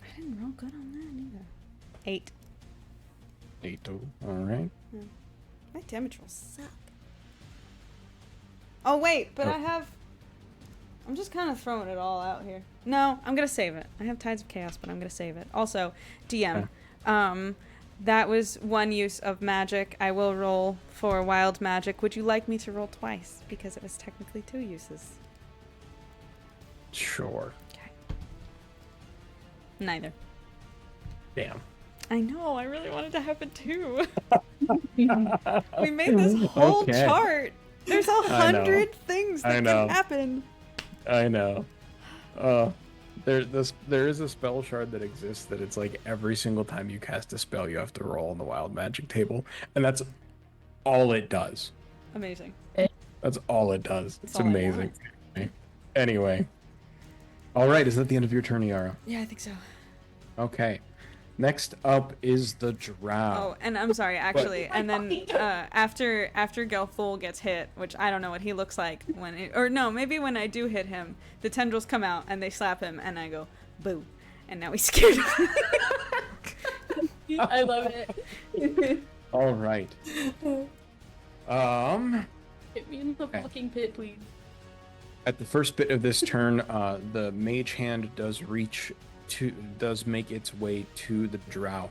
I didn't roll good on that either. 8. 8 total. Alright. My damage rolls suck. Oh wait, but Oh. I'm just kind of throwing it all out here. No, I'm gonna save it. I have Tides of Chaos, but I'm gonna save it. Also, DM, that was one use of magic. I will roll for wild magic. Would you like me to roll twice? Because it was technically 2 uses. Sure. Okay. Neither. Damn. I know, I really wanted to happen too. We made this whole Okay. chart. There's know. 100 things I that know. can happen. I know. There is a spell shard that exists that it's like every single time you cast a spell you have to roll on the wild magic table, and that's all it does. Amazing. That's all it does. It's all I amazing. Anyway. Alright, is that the end of your turn, Yara? Yeah, I think so. Okay. Next up is the drow. Oh, and I'm sorry, actually. And then after Gelthul gets hit, which I don't know what he looks like when it, or no, maybe when I do hit him, the tendrils come out and they slap him and I go, boo. And now he's scared of me. I love it. Alright. Hit me in the fucking pit, please. At the first bit of this turn, the mage hand does make its way to the drow,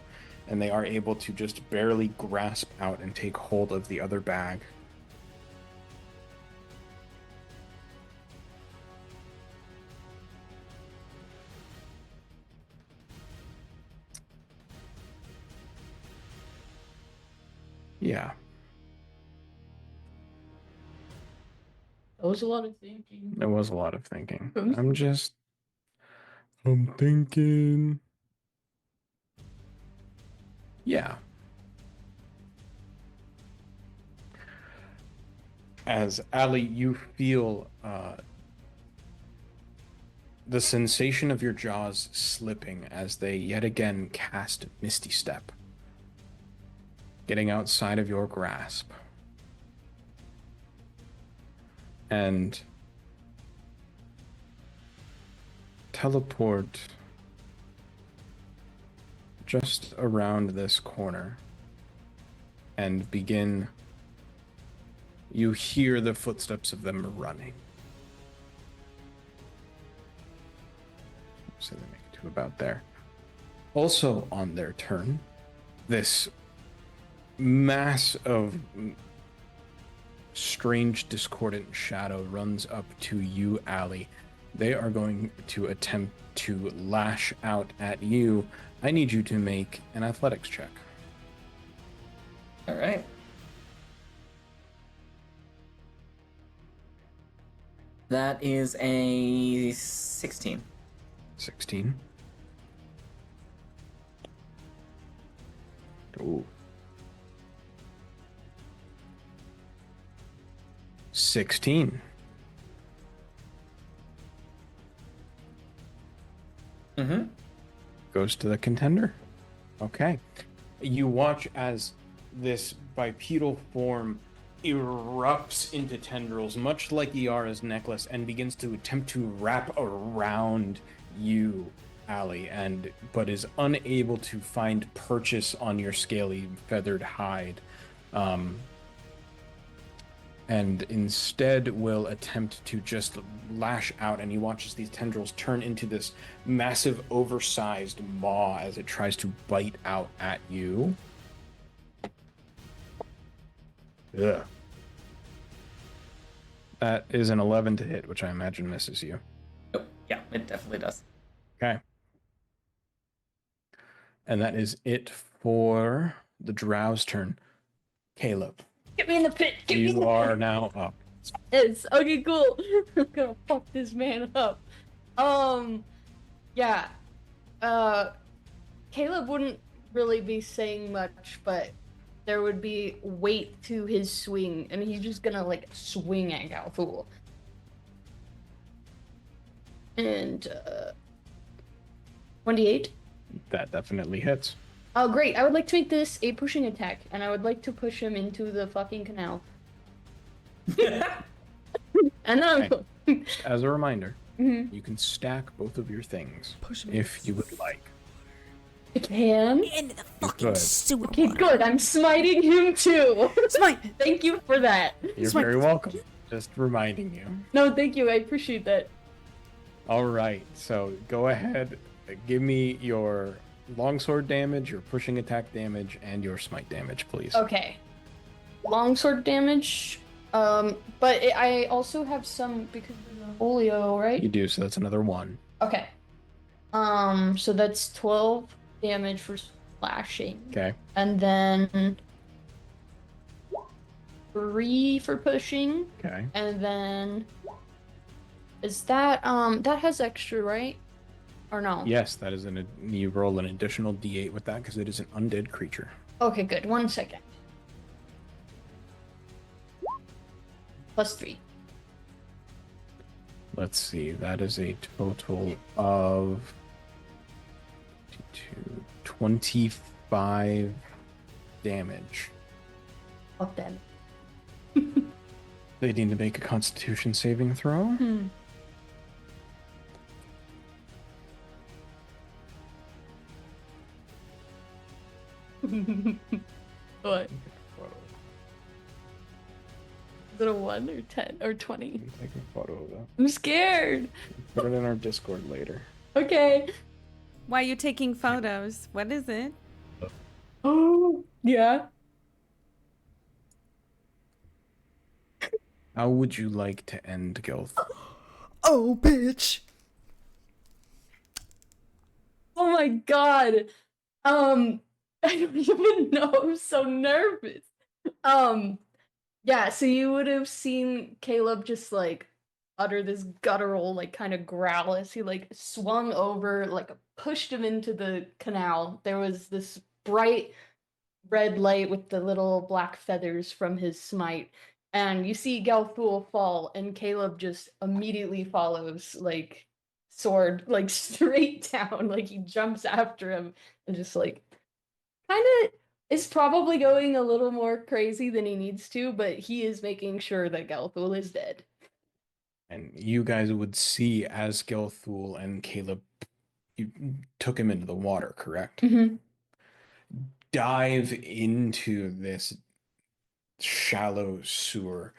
and they are able to just barely grasp out and take hold of the other bag. Yeah. That was a lot of thinking. There was a lot of thinking. I'm I'm thinking. Yeah. As Ali, you feel the sensation of your jaws slipping as they yet again cast Misty Step, getting outside of your grasp. And teleport just around this corner and begin. You hear the footsteps of them running. So they make it to about there. Also on their turn, this mass of strange discordant shadow runs up to you, Allie. They are going to attempt to lash out at you. I need you to make an athletics check. All right. That is a 16. 16. Ooh. 16. Mm-hmm. Goes to the contender. Okay. You watch as this bipedal form erupts into tendrils, much like Iara's necklace, and begins to attempt to wrap around you, Allie, but is unable to find purchase on your scaly, feathered hide. And instead will attempt to just lash out, and he watches these tendrils turn into this massive, oversized maw as it tries to bite out at you. Ugh. That is an 11 to hit, which I imagine misses you. Oh, yeah, it definitely does. Okay. And that is it for the Drow's turn. Caleb, Get me in the pit. Get me in you the are pit. now up. Yes. Okay, cool. I'm gonna fuck this man up. Yeah. Caleb wouldn't really be saying much, but there would be weight to his swing, and he's just gonna like swing at Galthul. And 28. That definitely hits. Oh, great. I would like to make this a pushing attack, and I would like to push him into the fucking canal. And then I'm Okay. As a reminder, Mhm. you can stack both of your things Push him if you would like. I can. into the fucking could. sewer. Okay, good. I'm smiting him too. Smite. Thank you for that. You're Smite. very welcome. Just reminding you. No, thank you. I appreciate that. All right, so go ahead. Give me your longsword damage, your pushing attack damage, and your smite damage, please. Okay. Longsword damage. I also have some because of the folio, right? You do, so that's another 1. Okay. So that's 12 damage for slashing. Okay. And then 3 for pushing. Okay. And then is that that has extra, right? Or no? Yes, that is you roll an additional d8 with that because it is an undead creature. Okay, good. 1 second. +3. Let's see, that is a total of 25 damage. Fuck them. They need to make a constitution saving throw. What? Is it a 1 or 10 or 20? Take a photo of that. I'm scared. Put it in our Discord later. Okay. Why are you taking photos? What is it? Oh, yeah. How would you like to end Gilth? Oh, bitch. Oh my god. I don't even know. I'm so nervous. Yeah, so you would have seen Caleb just like utter this guttural like kind of growl as he like swung over, like pushed him into the canal. There was this bright red light with the little black feathers from his smite, and you see Galthul fall, and Caleb just immediately follows, like sword like straight down, like he jumps after him and just like kind of is probably going a little more crazy than he needs to, but he is making sure that Galthul is dead. And you guys would see as Gilthul and Caleb, you took him into the water, correct? Mm-hmm. Dive into this shallow sewer.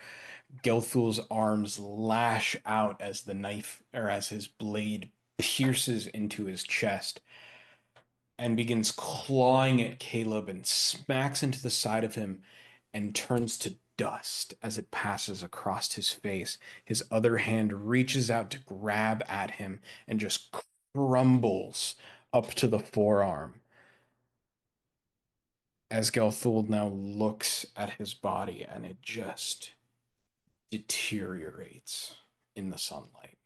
Gilthul's arms lash out as the knife, or as his blade pierces into his chest and begins clawing at Caleb and smacks into the side of him and turns to dust as it passes across his face. His other hand reaches out to grab at him and just crumbles up to the forearm. As Gelthul now looks at his body and it just deteriorates in the sunlight.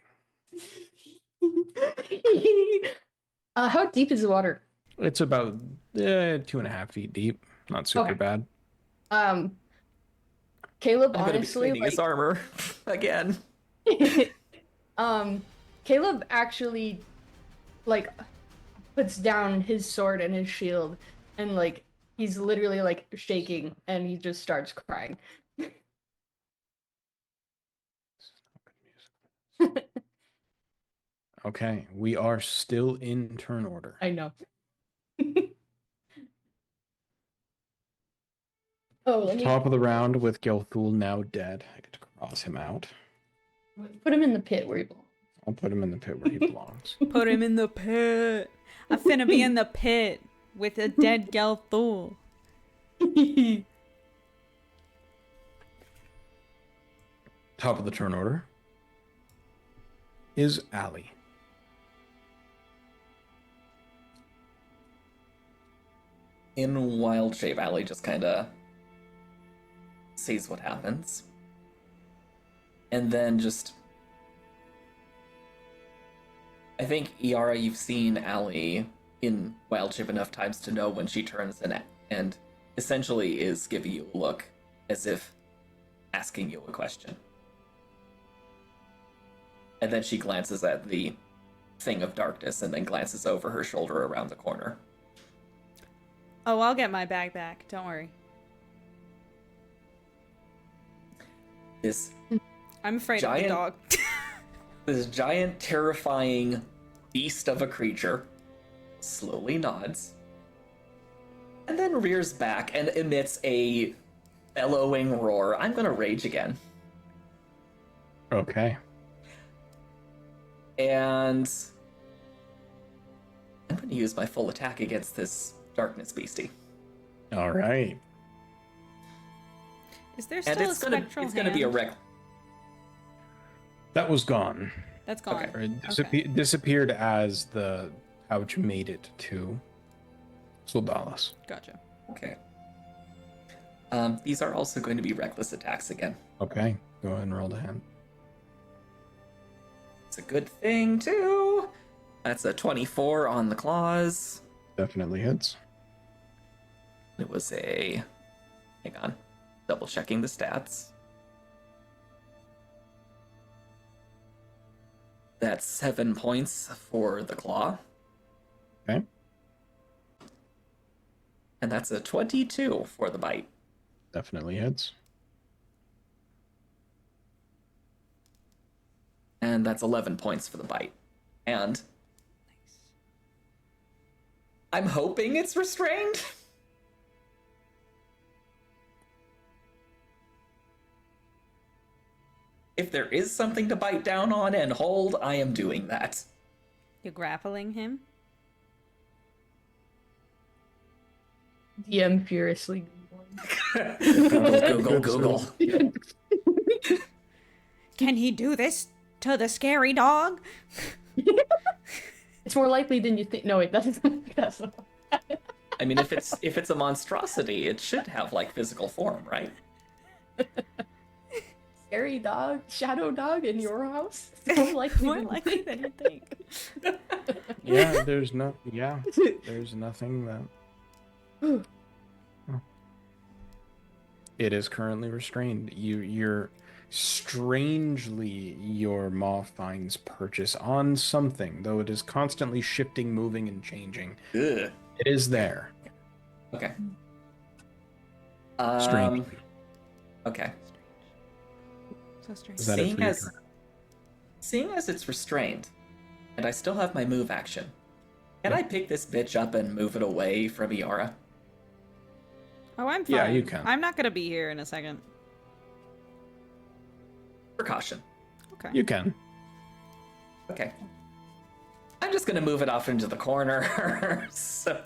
How deep is the water? It's about 2.5 feet deep. Not super Okay. bad. Caleb, I'm gonna be honestly, cleaning his armor again. Caleb actually, like, puts down his sword and his shield, and, like, he's literally, like, shaking, and he just starts crying. Okay, we are still in turn order. I know. Oh, let me Top of the round with Gelthul now dead. I get to cross him out. put him in the pit where he belongs. I'll put him in the pit where he belongs. Put him in the pit. I finna be in the pit with a dead Gelthul. Top of the turn order is Allie. In wild shape, Allie just kind of sees what happens. And then just... I think, Iara, you've seen Allie in wild shape enough times to know when she turns and essentially is giving you a look as if asking you a question. And then she glances at the thing of darkness and then glances over her shoulder around the corner. Oh, I'll get my bag back. Don't worry. This I'm afraid of the Giant- dog. This giant, terrifying beast of a creature slowly nods and then rears back and emits a bellowing roar. I'm gonna rage again. Okay. And I'm gonna use my full attack against this darkness beastie. All right. Is there And still a it's gonna spectral be a hand? wreck. That was gone. That's gone. Okay. Or it Okay. disappeared as the pouch made it to Soldalis. Gotcha. Okay. These are also going to be reckless attacks again. Okay. Go ahead and roll the hand. It's a good thing too. That's a 24 on the claws. Definitely hits. It was a... Hang on. Double checking the stats. That's 7 points for the claw. Okay. And that's a 22 for the bite. Definitely hits. And that's 11 points for the bite. And I'm hoping it's restrained. If there is something to bite down on and hold, I am doing that. You're grappling him? DM furiously. Google. Can he do this to the scary dog? It's more likely than you think. No, wait, that's not. I mean, if it's a monstrosity, it should have like physical form, right? Scary dog, shadow dog in your house. More likely, More likely than you think. Yeah, there's nothing that... It is currently restrained. You're strangely, your maw finds purchase on something, though it is constantly shifting, moving, and changing. Ugh. It is there. Okay. Strangely. Okay. So strange. Is that it Seeing for your as turn? seeing as it's restrained, and I still have my move action, can I pick this bitch up and move it away from Iara? Oh, I'm fine. Yeah, you can. I'm not gonna be here in a second. Precaution. Okay. You can. Okay. I'm just gonna move it off into the corner, so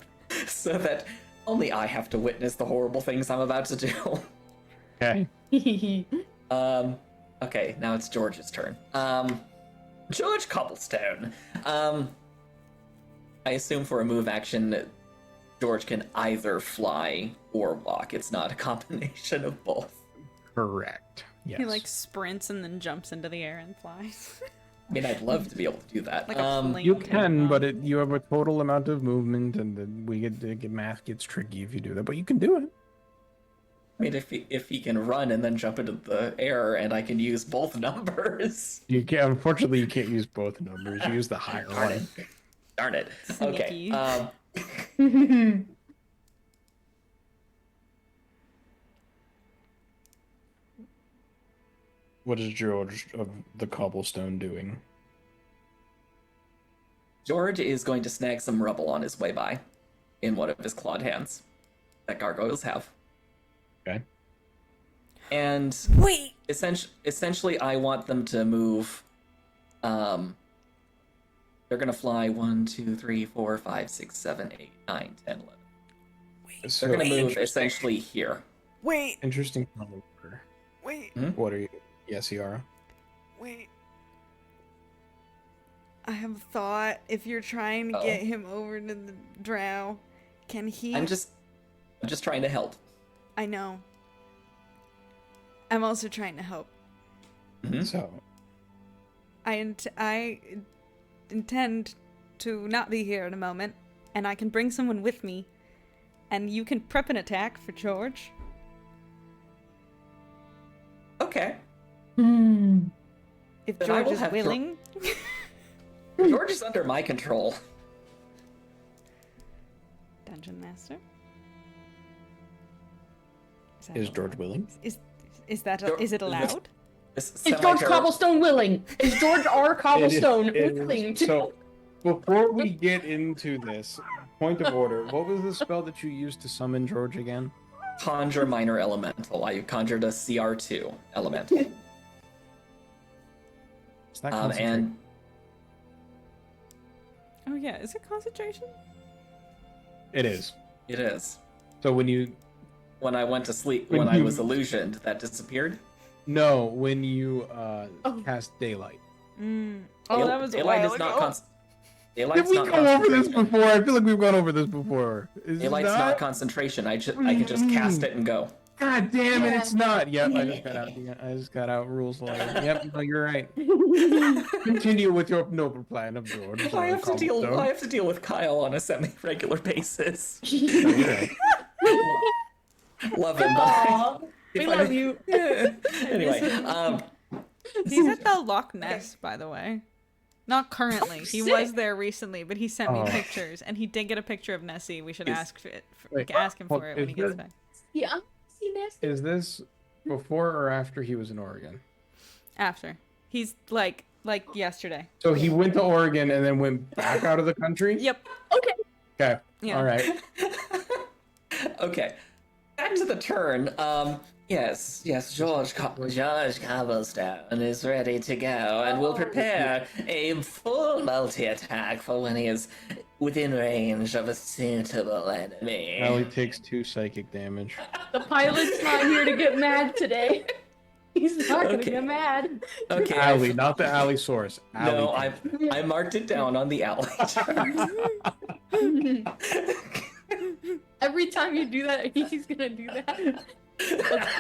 that only I have to witness the horrible things I'm about to do. Okay. Okay, now it's George's turn. George Cobblestone. I assume for a move action, George can either fly or walk. It's not a combination of both. Correct. Yes. He like sprints and then jumps into the air and flies. I mean, I'd love to be able to do that. Like a plane. You Okay, can, well. but you have a total amount of movement, and then math gets tricky if you do that. But you can do it. I mean, if he can run and then jump into the air, and I can use both numbers. You can. Unfortunately, you can't use both numbers. You use the higher Darn one. it. Darn it. Okay. Sneaky. What is George of the Cobblestone doing? George is going to snag some rubble on his way by in one of his clawed hands that gargoyles have. Okay. And Wait. essentially, I want them to move. They're gonna fly 1, 2, 3, 4, 5, 6, 7, 8, 9, 10, 11. So They're gonna move essentially here. Wait. Interesting comment. Wait. What are you? Yes, Yara. Wait. I have a thought. If you're trying to get him over to the drow, can he? I'm just trying to help. I know. I'm also trying to help. Mhm. So I intend to not be here in a moment, and I can bring someone with me, and you can prep an attack for George. Okay. If Then I George will is have willing. George is under my control. Dungeon Master. that is allowed? George willing? Is that George- is it allowed? This Is George semi-terror- Cobblestone willing? Is George R. Cobblestone It is- willing? So, before we get into this, point of order, what was the spell that you used to summon George again? Conjure minor elemental. I conjured a CR2 elemental. Is that And concentration? Oh yeah, is it concentration? It is. it is. So When I went to sleep, When when I you- was illusioned, that disappeared. when you cast daylight. Oh, that was a daylight while is not ago. Did Daylight's we not go over this concentration. before? I feel like we've gone over this before. Is it Daylight's not concentration. I can just cast it and go. God damn it, Yeah. it's not. Yep, I just got out rules lawyer. Yep, no, you're right. Continue with your noble plan of George. I have to deal. Cobblestone. I have to deal with Kyle on a semi-regular basis. No, you're right. Love him. Aw, we If I- love you. Anyway, He's at the Loch Ness, by the way. Not currently. He sick. was there recently, but he sent me Oh. pictures, and he did get a picture of Nessie. We should Is- ask Wait, ask him hold- for it when is he gets there- back. Yeah. See this? Is this before or after he was in Oregon? After. He's like yesterday. So he went to Oregon and then went back out of the country? Yep. Okay. Okay. Yeah. All right. okay. Back to the turn. Yes, George Cobblestone is ready to go, and will prepare a full multi-attack for when he is within range of a suitable enemy. Allie takes 2 psychic damage. The pilot's not here to get mad today. He's not gonna Okay. get mad. Okay. Allie, not the Allie source. No, Allie I marked it down on the alley. Every time you do that, he's gonna do that. That's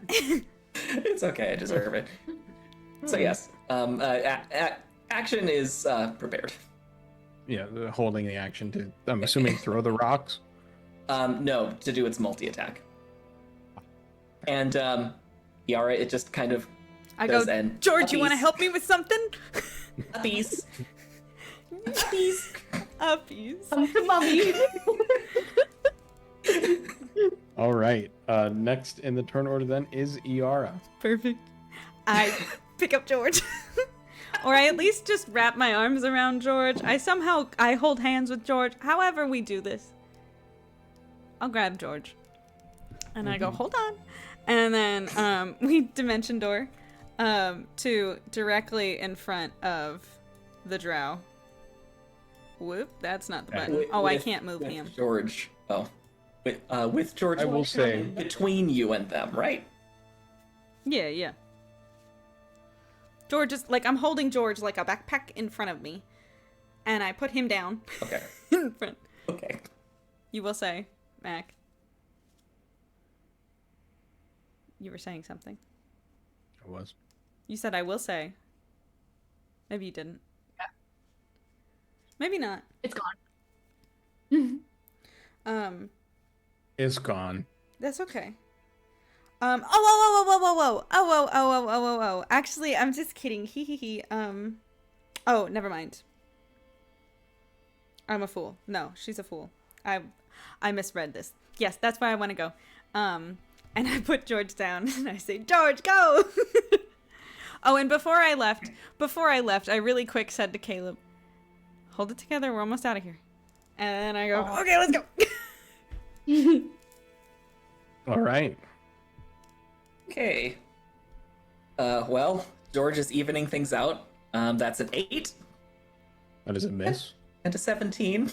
great. It's okay. I deserve it. So yes, action is prepared. Yeah, holding the action to, I'm assuming, throw the rocks. No, to do its multi-attack. And Yara, it just kind of I go, does end. George, you want to Puppies. help me with something? Puppies. Uppies. Uppies. Come to mommy. All right. Next in the turn order then is Iara. Perfect. I pick up George. Or I at least just wrap my arms around George. I hold hands with George. However we do this. I'll grab George. And I go, hold on. And then we dimension door to directly in front of the drow. Whoop, that's not the Yeah. button. Oh, I can't move with him. George. Oh, with George. I will say- between you and them, right? Yeah, yeah. George is like, I'm holding George like a backpack in front of me, and I put him down Okay. in front. Okay. You will say, Mac. You were saying something. I was. You said I will say. Maybe you didn't. Yeah. Maybe not. It's gone. It's gone. That's okay. Oh, whoa, whoa, whoa, whoa, whoa, whoa. Oh, whoa, oh, whoa, oh, whoa, whoa. Actually, I'm just kidding. Hee hee hee. Oh, never mind. I'm a fool. No, she's a fool. I misread this. Yes, that's where I want to go. And I put George down and I say, George, go! Oh, and before I left, I really quick said to Caleb, hold it together, we're almost out of here. And then I go, okay, let's go. All right. Okay. Well, George is evening things out. That's an 8 That is a miss. and a 17.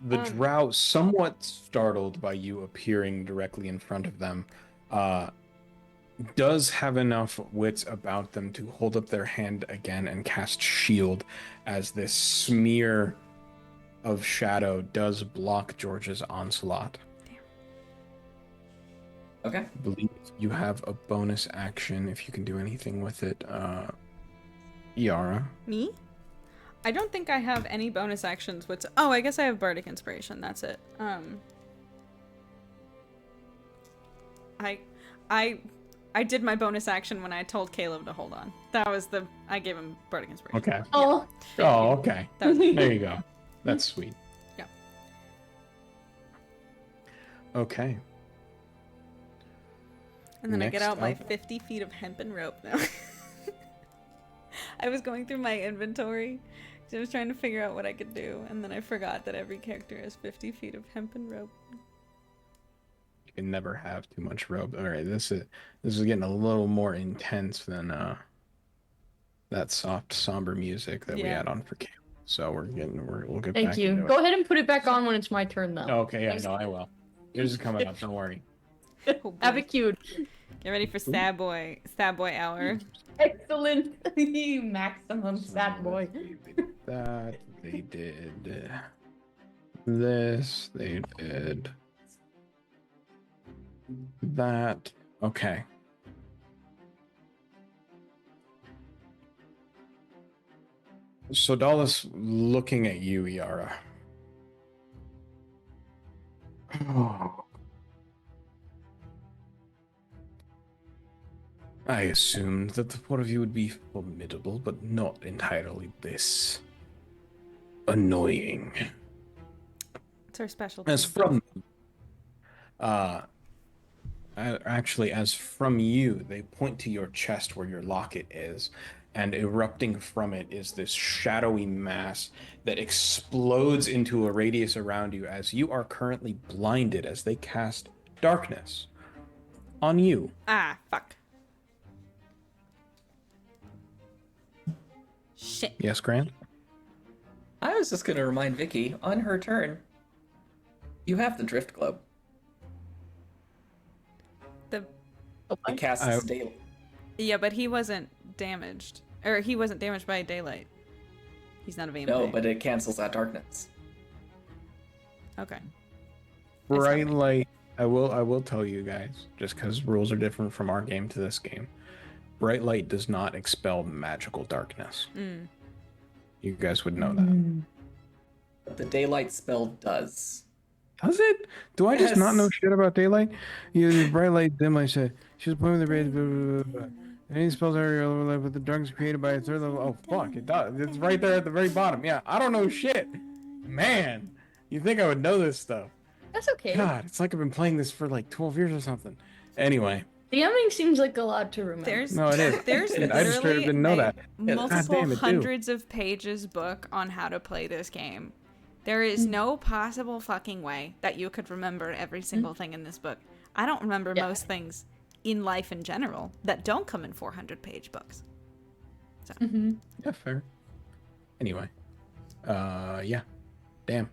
The drow, somewhat startled by you appearing directly in front of them, does have enough wits about them to hold up their hand again and cast shield as this smear of shadow does block George's onslaught. Okay. I believe you have a bonus action if you can do anything with it. Yara. Me? I don't think I have any bonus actions. Oh, I guess I have Bardic Inspiration. That's it. I did my bonus action when I told Caleb to hold on. That was I gave him Bardic Inspiration. Okay. Oh, Oh, okay. That was There you go. That's sweet. Yeah. Okay. And then I get Next out my up. 50 feet of hempen rope now. I was going through my inventory. I was trying to figure out what I could do, and then I forgot that every character has 50 feet of hempen rope. You can never have too much rope. All right, this is getting a little more intense than that soft, somber music that we Yeah. had on for Caleb. So we'll get thank back you. into it. Go ahead and put it back on when it's my turn, though. Okay, yeah, no, I will. Yours is coming up. Don't worry. Oh, Have boy. it queued. Get ready for Stab Boy hour. Excellent. Maximum sad boy. That they did. This they did. That. Okay. So Dallas looking at you, Yara. Oh. I assumed that the four of you would be formidable, but not entirely this annoying. It's our special. As from actually, as from you, they point to your chest where your locket is, and erupting from it is this shadowy mass that explodes into a radius around you as you are currently blinded as they cast darkness on you. Ah, fuck. Shit. Yes, Grant? I was just gonna remind Vicky, on her turn, you have the Drift Globe. It casts daylight. Yeah, but he wasn't damaged. Or he wasn't damaged by daylight. He's not a vampire. No, but it cancels that darkness. Okay. Bright light. I will tell you guys, just because rules are different from our game to this game. Bright light does not expel magical darkness. Mm. You guys would know that. But the daylight spell does. Does it? Do I just Yes. not know shit about daylight? You bright light, dim light. She was playing with the rays. Blah, blah, blah, blah. Any spells are overlap with the darkness created by a third level. Oh fuck! It does. It's right there at the very bottom. Yeah, I don't know shit. Man, you think I would know this stuff? That's okay. God, it's like I've been playing this for like 12 years or something. Anyway, DMing seems like a lot to remember. no, it is. There's I just literally didn't know a that. multiple Goddamn, it do. hundreds of pages book on how to play this game. There is no possible fucking way that you could remember every single thing in this book. I don't remember Yeah. most things in life in general that don't come in 400-page books. Yeah, fair. Anyway. Yeah. Damn.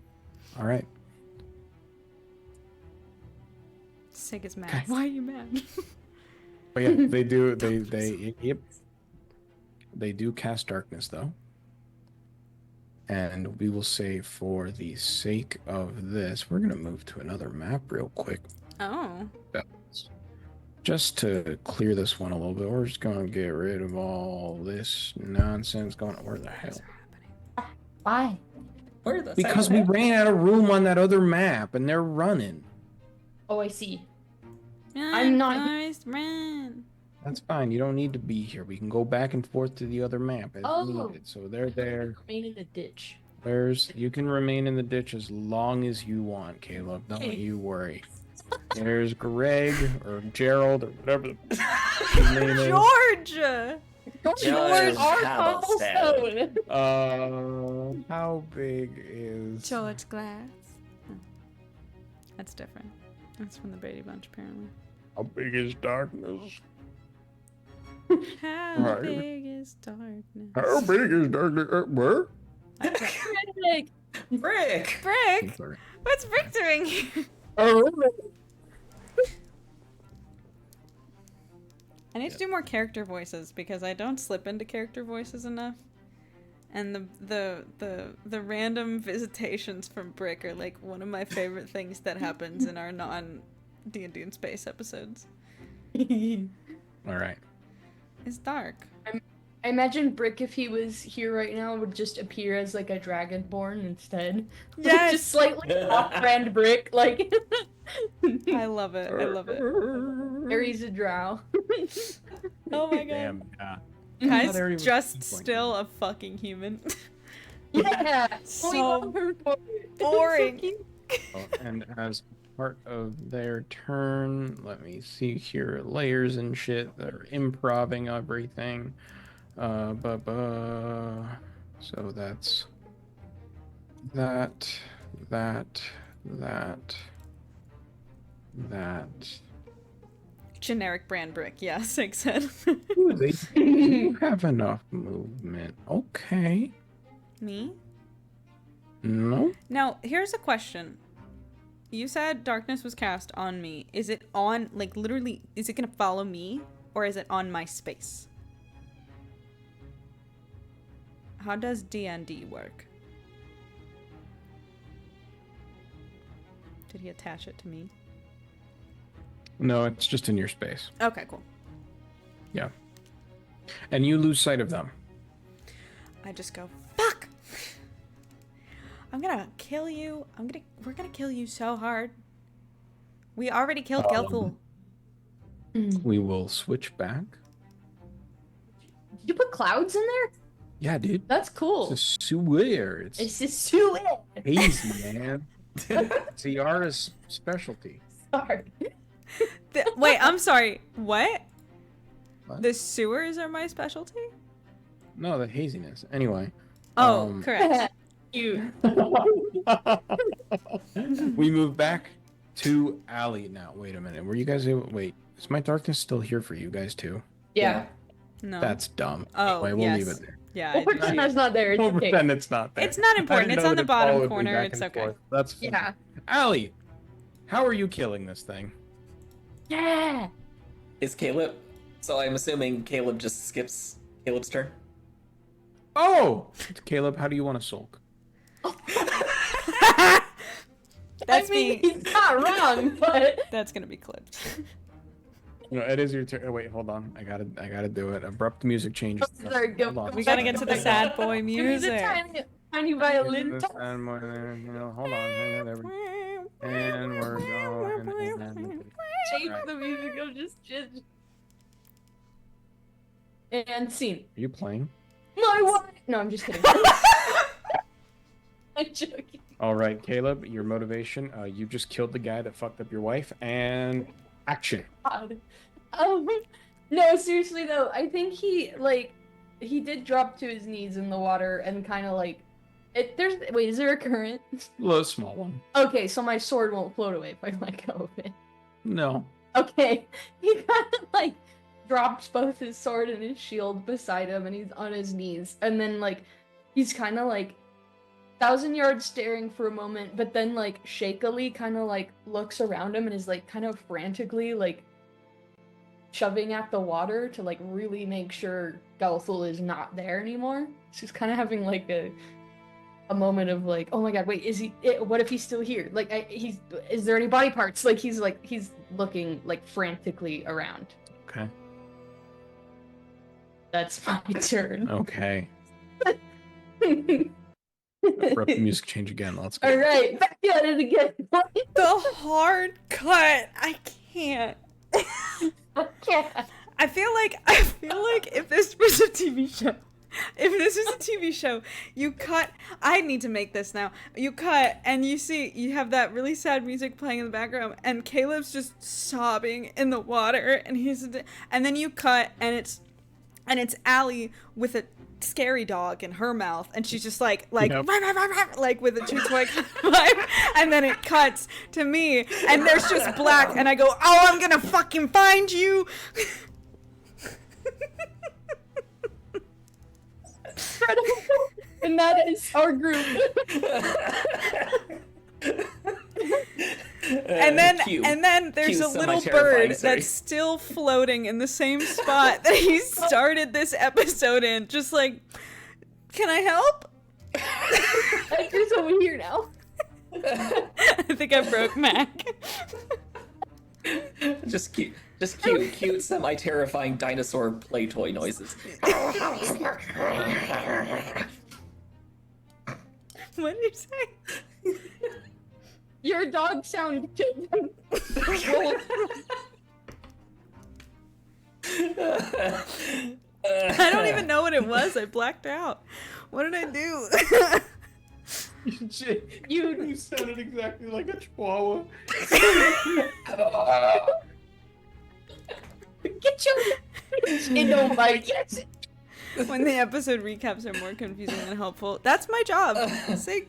All right. Sig is mad. Okay. Why are you mad? But yeah, they do. Yep. They do cast darkness though, and we will say for the sake of this, we're gonna move to another map real quick, Oh. just to clear this one a little bit. We're just gonna get rid of all this nonsense going. Where the hell? Why? Where the Because hell? we ran out of room on that other map, and they're running. Oh, I see. Run, not- Forrest, run. That's fine. You don't need to be here. We can go back and forth to the other map as Oh. needed. So they're there. Remain in the ditch. You can remain in the ditch as long as you want, Caleb. Don't Okay. you worry. There's Greg or Gerald or whatever the his name is. George! George our Cobblestone. cobblestone. How big is George Glass. Oh. That's different. That's from the Brady Bunch, apparently. how big is darkness? How Right. big is darkness? How big is darkness? Where? Critic. Brick! Brick? What's Brick doing here? I need to do more character voices because I don't slip into character voices enough. And the random visitations from Brick are like one of my favorite things that happens in our non D&D in Space episodes. All right. It's dark. I imagine Brick, if he was here right now, would just appear as like a dragonborn instead. Yes! Just slightly off-brand Brick, like. I love it. I love it. Aries a drow. Oh my god. Damn. Yeah. Kai's There he was just pinpointing. still a fucking human. Yeah. So we love her for it. boring. So cute. Oh, and as part of their turn, let me see here, layers and shit. They're improving everything. So that's that. Generic brand Brick, yeah, Sig said. Ooh, they do have enough movement. Okay. Me? No. Now, here's a question. You said darkness was cast on me. Is it on, like, literally, is it gonna follow me? Or is it on my space? How does D&D work? Did he attach it to me? No, it's just in your space. Okay, cool. Yeah. And you lose sight of them. I just go, fuck! I'm gonna kill you. We're gonna kill you so hard. We already killed Gelthul. We will switch back. Did you put clouds in there? Yeah, dude. That's cool. It's a swear. It's It's just too it. hazy, man. It's Yara's specialty. Sorry. Wait, I'm sorry. What? What? The sewers are my specialty? No, the haziness. Anyway. Oh, correct. You. We move back to Alley now. Wait a minute. Were you guys able? Wait, is my darkness still here for you guys too? Yeah. No. That's dumb. Oh, Anyway, we'll yes. leave it there. Yeah. We'll I did pretend see that's it. not there. It's We'll okay. pretend it's not there. It's not I important. didn't It's know on the that it bottom followed me corner. back It's and okay. forth. That's fine. Yeah. Allie, how are you killing this thing? Yeah. Is Caleb? So I'm assuming Caleb just skips Caleb's turn. Oh, Caleb, how do you want to sulk? That's I mean, me. he's not wrong, but That's gonna be clipped. No, it is your turn. Oh, wait, hold on. I gotta do it. Abrupt music changes. Sorry, go- Hold on. We gotta get to the sad boy give me the music. tiny violin. This and more there, you know, hold on. There we- And we're going. Change the music. I'm just. And scene. Are you playing? My wife. No, I'm just kidding. I'm joking. All right, Caleb, your motivation. You just killed the guy that fucked up your wife, and action. God. No, seriously though, I think he did drop to his knees in the water and kind of like, wait, is there a current? Little small one. Okay, so my sword won't float away if I let go of it. No. Okay, he kind of like drops both his sword and his shield beside him, and he's on his knees. And then, like, he's kind of like 1,000 yards staring for a moment, but then, like, shakily kind of like looks around him and is like kind of frantically like shoving at the water to like really make sure Galthul is not there anymore. She's kind of having like a moment of like, oh my god, wait, is he? What if he's still here? Like, is there any body parts? Like, he's looking like frantically around. Okay. That's my turn. Okay. Abrupt music change again. Let's go. All right, back at it again. The hard cut. I can't. Yeah. I feel like if this was a TV show, you cut. I need to make this now. You cut and you have that really sad music playing in the background, and Caleb's just sobbing in the water, and then you cut and it's Allie with a scary dog in her mouth, and she's just like Yep. like with a 2 toy vibe, and then it cuts to me, and there's just black, and I go, oh, I'm gonna fucking find you. And that is our group. And then Cue- there's cue a little semi-terrifying bird story. that's still floating in the same spot that he started this episode in, just like, can I help? Edgar's over here now. I think I broke Mac. Just cute semi-terrifying dinosaur play toy noises. What did you say? Your dog sound killed him. I don't even know what it was. I blacked out. What did I do? You sounded exactly like a chihuahua. Get your and don't bite. Yes. When the episode recaps are more confusing than helpful. That's my job. Say,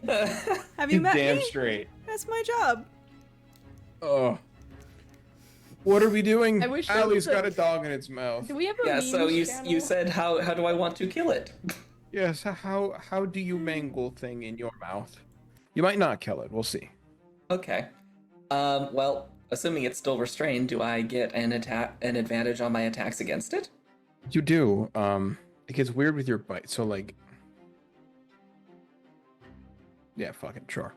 have you met Damn me? straight. That's my job. Oh. What are we doing? I wish there Allie's was a- got a dog in its mouth. Do we have a Yeah, memes so you channel? said how do I want to kill it? Yes, how do you mangle thing in your mouth? You might not kill it. We'll see. Okay. Well, assuming it's still restrained, do I get an advantage on my attacks against it? You do. It gets weird with your bite. So like, yeah, fuck it, sure.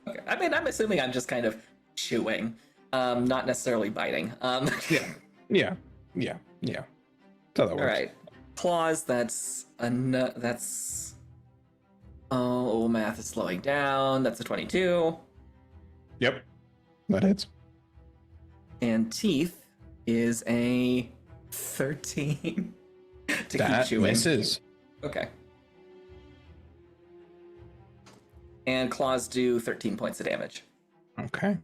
Okay. I mean, I'm assuming I'm just kind of chewing, not necessarily biting. Yeah. That's how that works. All right. Claws. That's oh, math is slowing down. That's a 22. Yep. That hits. And teeth is a 13 to That keep chewing. misses. Okay. And claws do 13 points of damage. Okay.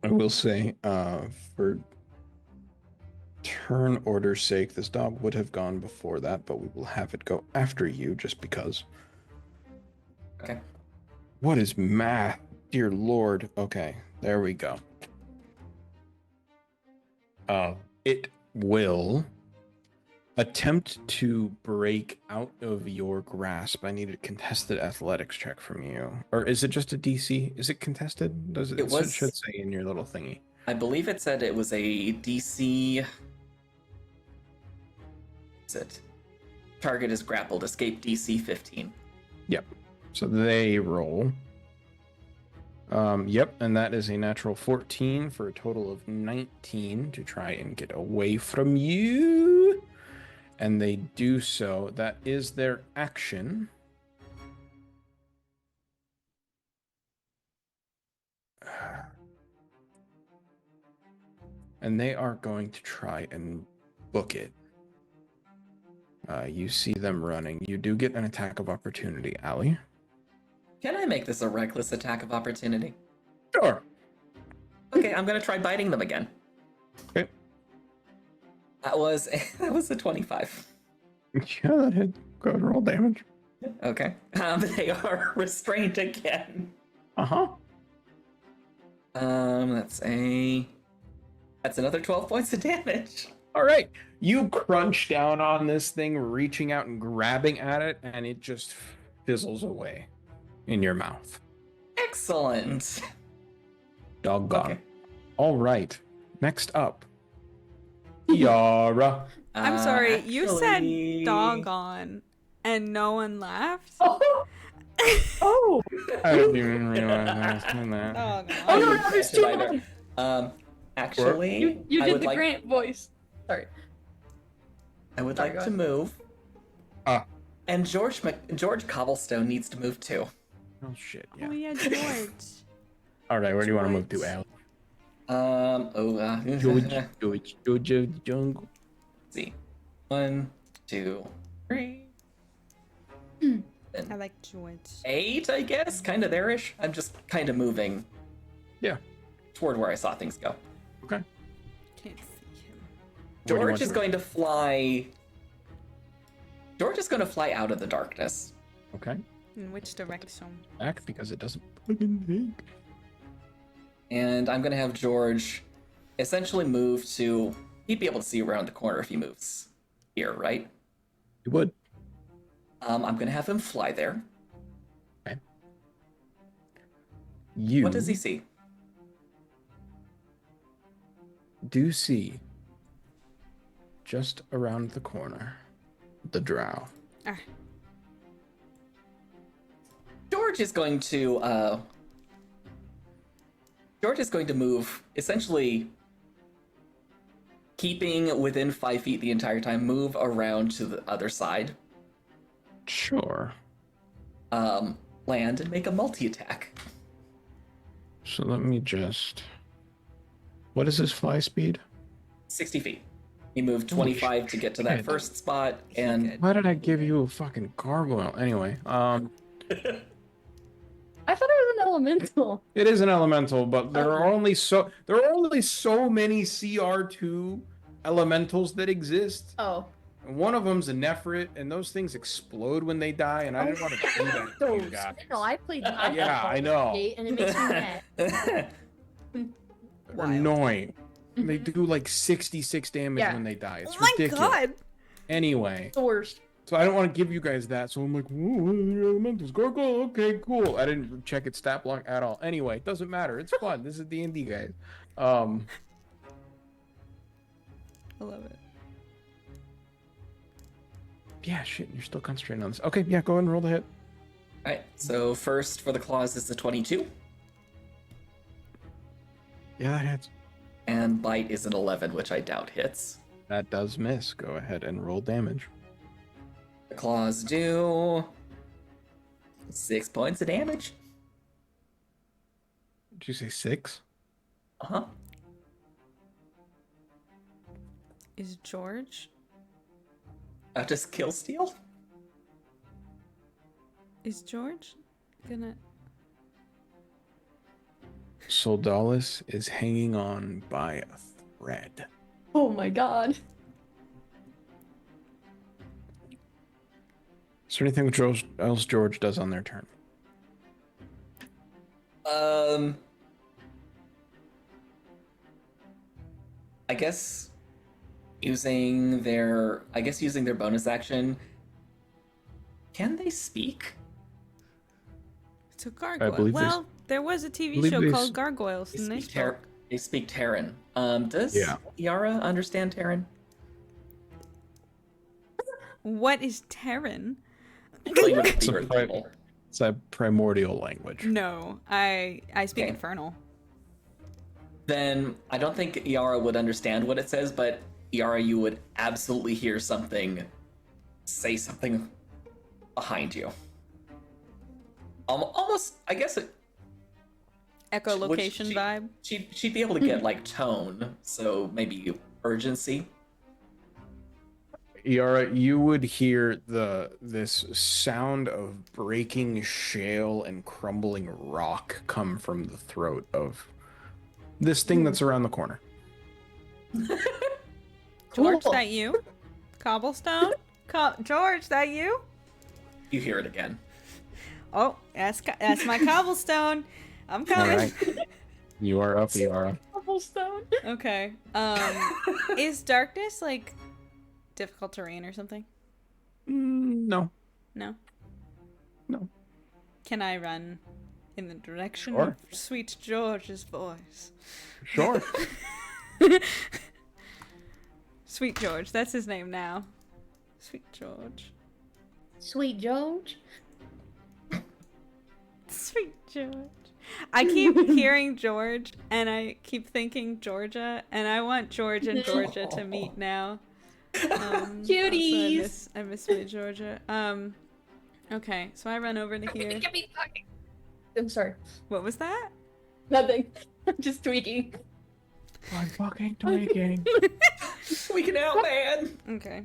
I will say, for turn order's sake, this dog would have gone before that, but we will have it go after you just because. Okay. What is math? Dear Lord. Okay, there we go. It will attempt to break out of your grasp. I need a contested athletics check from you. Or is it just a DC? Is it contested? Does it, should say in your little thingy. I believe it said it was a DC. Is it? Target is grappled. Escape DC 15. Yep. So they roll. Yep, and that is a natural 14 for a total of 19 to try and get away from you. And they do so. That is their action. And they are going to try and book it. You see them running. You do get an attack of opportunity, Allie. Can I make this a reckless attack of opportunity? Sure. Okay, I'm gonna try biting them again. Okay. That was a 25. Yeah, that hit. Go ahead and roll damage. Okay. They are restrained again. Uh-huh. That's a That's another 12 points of damage. All right. You crunch down on this thing, reaching out and grabbing at it, and it just fizzles away in your mouth. Excellent. Doggone. Okay. All right. Next up, Yara. I'm sorry, you actually- said doggone and no one laughed? Oh, I didn't even realize I was doing that. Doggone. Oh, no, I there's didn't two either. Actually, you I did would the like, Grant voice. Sorry. I would Sorry, like go to ahead. move. Ah. And George Cobblestone needs to move too. Oh shit! Oh Yeah. yeah, George. All right. Where do you want to move to, George. Al? George Jungle. Let's see. 1, 2, 3. I like George. 8, I guess, kind of there-ish. I'm just kind of moving. Yeah. Toward where I saw things go. Okay. Can't see him. Where do you want George is to- going to fly. George is going to fly out of the darkness. Okay. In which direction? Back because it doesn't fucking think. And I'm going to have George essentially move to. He'd be able to see around the corner if he moves here, right? You would. I'm going to have him fly there. Okay. You. What does he see? do see just around the corner the drow. Ah, George is going to move, essentially keeping within 5 feet the entire time, move around to the other side, Sure. land and make a multi-attack. So let me just. What is his fly speed? 60 feet. He moved 25 to get to that shit. first spot, and Why did I give you a fucking gargoyle? Anyway, I thought it was an elemental. it is an elemental, but there are only so many CR2 elementals that exist. Oh. And one of them's a Nephrit, and those things explode when they die, and I didn't want to do that to you guys. No, I played. Yeah, I know. And it makes me mad. They're Wild. annoying. They do like 66 damage Yeah. when they die. It's oh my ridiculous. god! Anyway, The worst. so I don't want to give you guys that. So I'm like, "Ooh, what are the elementals? Gargoyle, okay, cool." I didn't check its stat block at all. Anyway, it doesn't matter. It's fun. This is D&D, guys. I love it. Yeah, shit. You're still concentrating on this. Okay, yeah. Go ahead and roll the hit. Alright, so first for the claws is the 22, Yeah, that hits. and bite is an 11, which I doubt hits. That does miss. Go ahead and roll damage. The claws do 6 points of damage. Did you say 6? Uh-huh. Is George? Just kill steal? Is George gonna? Soldalis is hanging on by a thread. Oh my god. Is there anything else George does on their turn? I guess using their bonus action. Can they speak? It's a gargoyle. believe there's- Well, there was a TV believe show there's- called Gargoyles, They and they speak, Ter- spoke. they speak Terran. Does Yeah. Yara understand Terran? What is Terran? Well, you would It's figure a, it pri- people. it's a primordial language. No, I speak Okay. Infernal. Then I don't think Yara would understand what it says, but Yara, you would absolutely hear something say something behind you. Almost, I guess Echolocation she- vibe. she'd be able to get like tone, so maybe urgency. Yara, you would hear this sound of breaking shale and crumbling rock come from the throat of this thing that's around the corner. George, Cool. that you? Cobblestone? George, that you? You hear it again. Oh, that's my cobblestone. I'm All coming. right, you are up, Yara. cobblestone. Okay. Is darkness like difficult terrain or something? No. No. No. Can I run in the direction Sure. of Sweet George's voice? Sure. Sweet George, that's his name now. Sweet George. Sweet George. Sweet George. I keep hearing George and I keep thinking Georgia, and I want George and Georgia to meet now. Cuties. Also I miss my Georgia. Okay, so I run over to here. I'm sorry. What was that? Nothing. I'm just tweaking. I'm fucking tweaking. Tweaking out, man. Okay.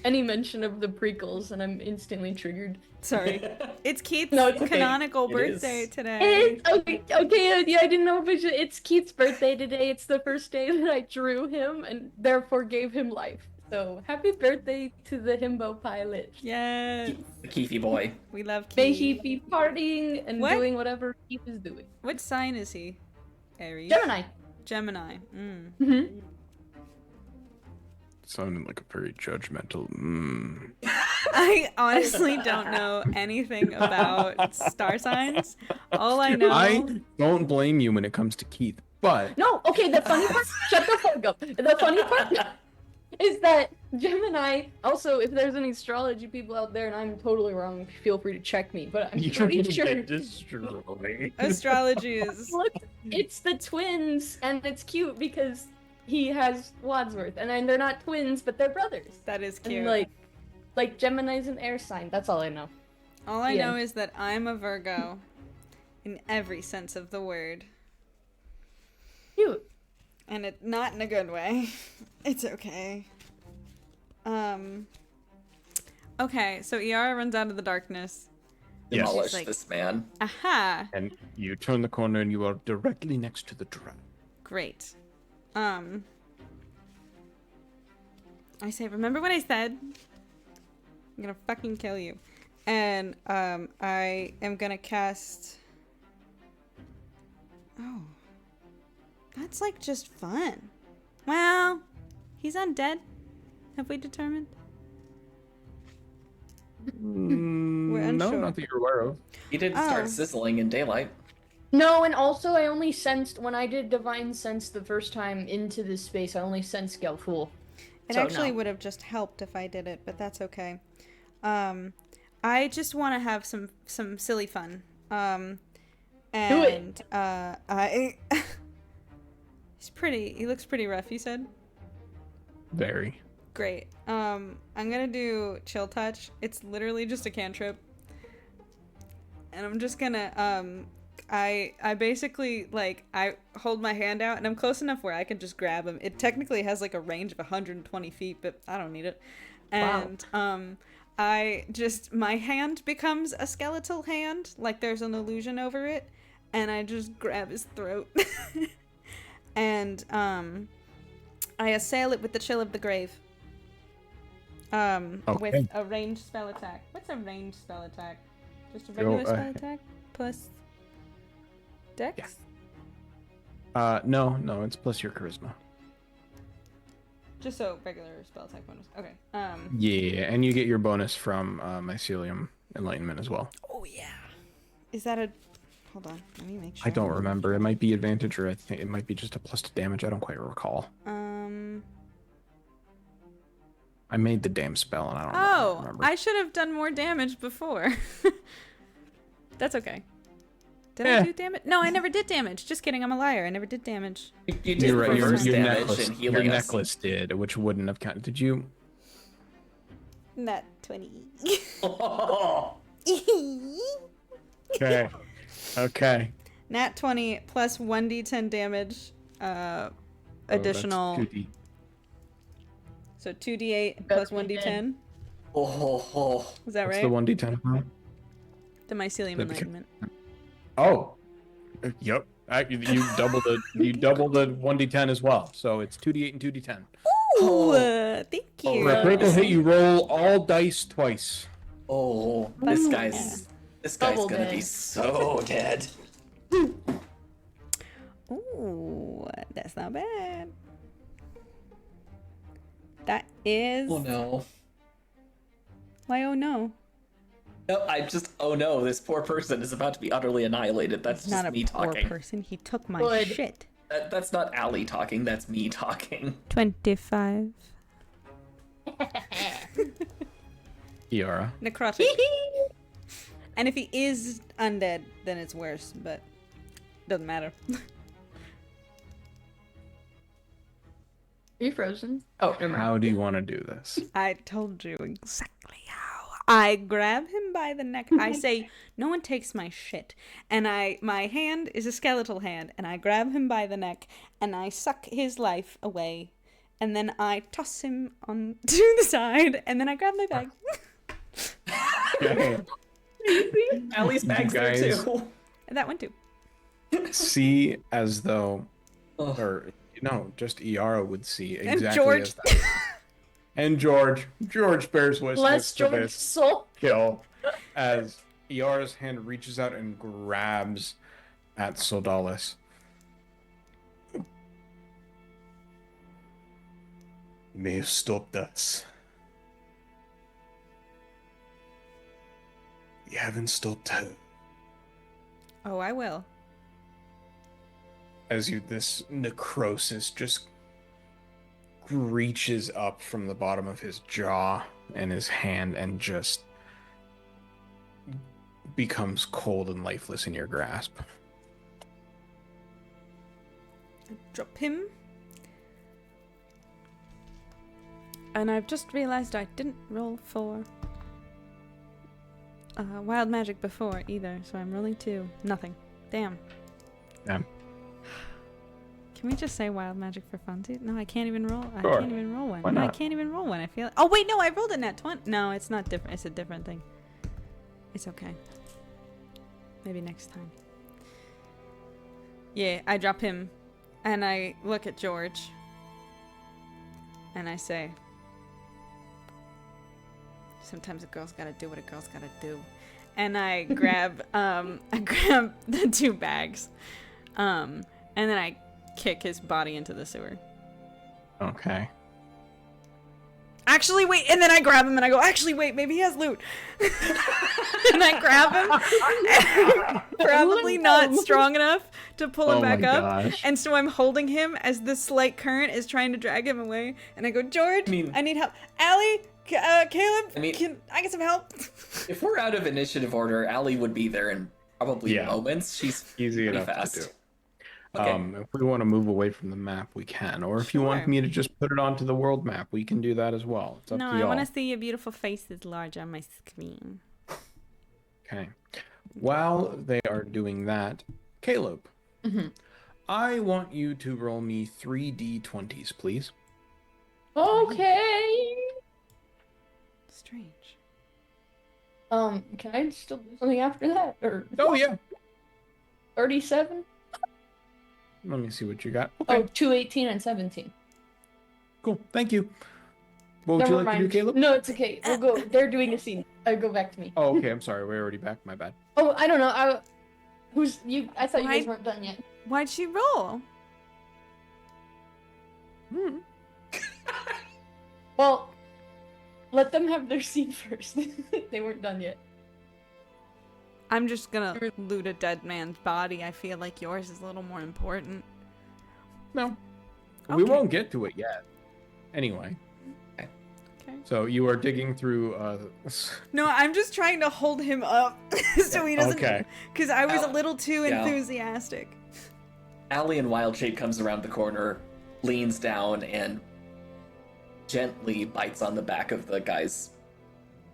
Any mention of the prequels, and I'm instantly triggered. Sorry. It's Keith's No, it's okay. canonical It birthday is. today. Okay, yeah, I didn't know if it's Keith's birthday today. It's the first day that I drew him and therefore gave him life. So happy birthday to the himbo pilot. Yes. The Keefy boy. We love Keith. May he be partying and What? doing whatever Keith is doing. What sign is he? Aries. Gemini. Gemini. Mm. Mm-hmm. Sounded like a very judgmental. I honestly don't know anything about star signs. All I know. I don't blame you when it comes to Keith, but No, okay, the funny part, shut the fuck up. The funny part is that Gemini, also, if there's any astrology people out there and I'm totally wrong, feel free to check me, but I'm pretty sure. Astrology is. Look, it's the twins, and it's cute because he has Wadsworth, and then they're not twins, but they're brothers. That is cute. And like Gemini's an air sign, that's all I know. All I Yeah. know is that I'm a Virgo in every sense of the word. Cute. And it not in a good way. It's okay. Okay, so Iara runs out of the darkness. Yes. Demolish She's like- this man. Aha! And you turn the corner and you are directly next to the trap. Great. I say, remember what I said? I'm gonna fucking kill you. And, I am gonna cast... Oh. That's, like, just fun. Well, he's undead. Have we determined? We're No, unsure. not that you're aware of. He didn't Oh. start sizzling in daylight. No, and also I only sensed, when I did Divine Sense the first time into this space, I only sensed Gelfool. It So, actually no. would have just helped if I did it, but that's okay. I just want to have some silly fun. And I he looks pretty rough, you said? Very. Great. I'm gonna do Chill Touch. It's literally just a cantrip. And I'm just gonna I basically, like, I hold my hand out and I'm close enough where I can just grab him. It technically has like a range of 120 feet, but I don't need it. And my hand becomes a skeletal hand, like there's an illusion over it, and I just grab his throat. And I assail it with the Chill of the Grave. With a ranged spell attack. What's a ranged spell attack? Just a regular spell attack plus Dex? Yeah. No, it's plus your charisma. Just so regular spell attack bonus. Okay. Yeah, and you get your bonus from Mycelium Enlightenment as well. Oh yeah. Is that a? Hold on. Let me make sure. I don't remember. It might be advantage, or I think it might be just a plus to damage. I don't quite recall. I made the damn spell, and I don't Oh, remember. I should have done more damage before. That's okay. Did I do damage? No, I never did damage. Just kidding. I'm a liar. I never did damage. You did You're right. reverse Your damage necklace, and your healing us. necklace did, which wouldn't have counted. Did you? Not 20. Okay. Okay. Nat 20 plus 1d10 damage. Additional. Oh, that's 2D. So 2d8 plus 1d10. Oh, Is that What's right? the 1d10? The mycelium That beca- enlightenment. Oh. Yep. You double the 1d10 as well. So it's 2d8 and 2d10. Ooh, thank you. For a critical hit, you roll all dice twice. oh, this guy's Double gonna be dead. so dead. Ooh, that's not bad. That is. Oh no. Why? Oh no. No, oh no, this poor person is about to be utterly annihilated. That's He's just not a me poor talking. person. He took my Good. shit. That's not Allie talking, that's me talking. 25. Iara. Necrotic. And if he is undead, then it's worse, but doesn't matter. Are you frozen? Oh, never mind. How do you want to do this? I told you exactly how. I grab him by the neck. I say, "No one takes my shit." And my hand is a skeletal hand, and I grab him by the neck and I suck his life away. And then I toss him on to the side, and then I grab my bag. Okay. Allie's bag's there guys- too. And that one too. See as though, Ugh. or no, just Iara would see And exactly George. as that. And George bears witness Bless to George's this soul. kill as Iara's hand reaches out and grabs at Sodalis. You may have stopped us. You haven't stopped her. Oh, I will. As this necrosis just reaches up from the bottom of his jaw and his hand and just becomes cold and lifeless in your grasp. I drop him. And I've just realized I didn't roll for wild magic before either, so I'm rolling 2. Nothing. Damn. Damn. Can we just say wild magic for funsies? No, I can't even roll. I Sure. can't even roll one. Why No, I not? can't even roll one. I feel like... Oh, wait, no, I rolled a nat 20. No, it's not different. It's a different thing. It's okay. Maybe next time. Yeah, I drop him, and I look at George, and I say, sometimes a girl's gotta do what a girl's gotta do. And I grab, the 2 bags, and then I kick his body into the sewer. Okay. Actually, wait, and then I grab him and I go, actually, wait, maybe he has loot. And I grab him, and probably not strong enough to pull him Oh back my up. gosh. And so I'm holding him as the slight current is trying to drag him away. And I go, George, I need help. Allie, Caleb, can I get some help? If we're out of initiative order, Allie would be there in probably Yeah. moments. She's Easy pretty enough fast. to do. Okay. If we want to move away from the map, we can. Or if you want Sure. me to just put it onto the world map, we can do that as well. It's up No, to I y'all. want to see your beautiful faces large on my screen. Okay. While they are doing that, Caleb, I want you to roll me 3d20s, please. Okay. Strange. Can I still do something after that? Or Oh, yeah. 37? Let me see what you got. Okay, Oh, 2, 18, and 17. cool. Thank you. What would Never you like mind. to do, Caleb? No, it's okay. We'll go. They're doing a scene. Go back to me. Oh, okay. I'm sorry. We're already back. My bad. Oh, I don't know. Who's you? I thought you Why- guys weren't done yet. Why'd she roll? Well, let them have their scene first. They weren't done yet. I'm just gonna loot a dead man's body. I feel like yours is a little more important. No. We Okay. won't get to it yet. Anyway. Okay. So you are digging through No, I'm just trying to hold him up so he doesn't. Okay. Because I was a Ow. little too Yeah. enthusiastic. Allie in Wild Shape comes around the corner, leans down, and gently bites on the back of the guy's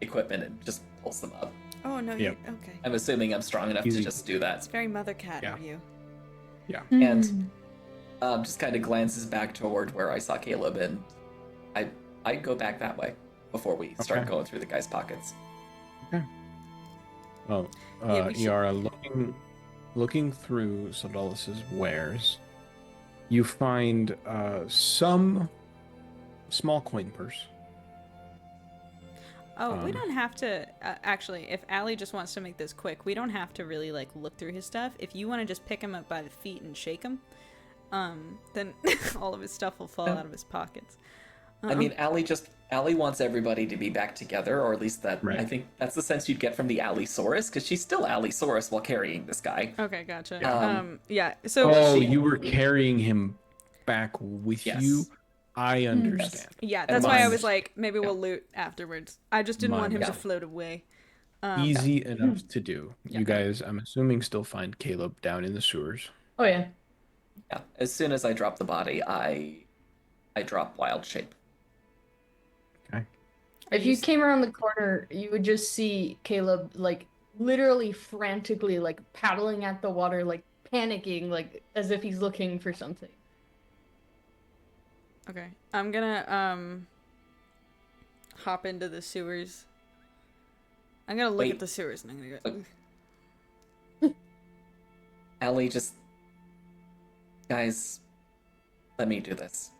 equipment and just pulls them up. Oh no. Yep. Okay. I'm assuming I'm strong enough Easy. to just do that. It's very mother cat Yeah. of you. And just kind of glances back toward where I saw Caleb, and I'd go back that way before we start Okay. going through the guy's pockets. well, Yeah, we should- Yara, looking through Sodalis' wares, you find some small coin purse. Oh, we don't have to. Actually, if Allie just wants to make this quick, we don't have to really like look through his stuff. If you want to just pick him up by the feet and shake him, then all of his stuff will fall out of his pockets. I mean, Allie wants everybody to be back together, or at least that. Right. I think that's the sense you'd get from the Alliesaurus, because she's still Alliesaurus while carrying this guy. Okay, gotcha. Yeah. Yeah. So Oh, she- you were carrying him back with Yes. you? I understand. yeah, And that's why I mine- was like, maybe we'll loot afterwards. I just didn't want him Yeah. to float away. Easy enough to do. Yeah. You guys, I'm assuming, still find Caleb down in the sewers. Oh yeah. Yeah. As soon as I drop the body, I drop wild shape. Okay. If you came around the corner, you would just see Caleb like literally frantically like paddling at the water, like panicking, like as if he's looking for something. Okay, I'm gonna hop into the sewers. I'm gonna look Wait. at the sewers and I'm gonna go. Allie, just guys, let me do this.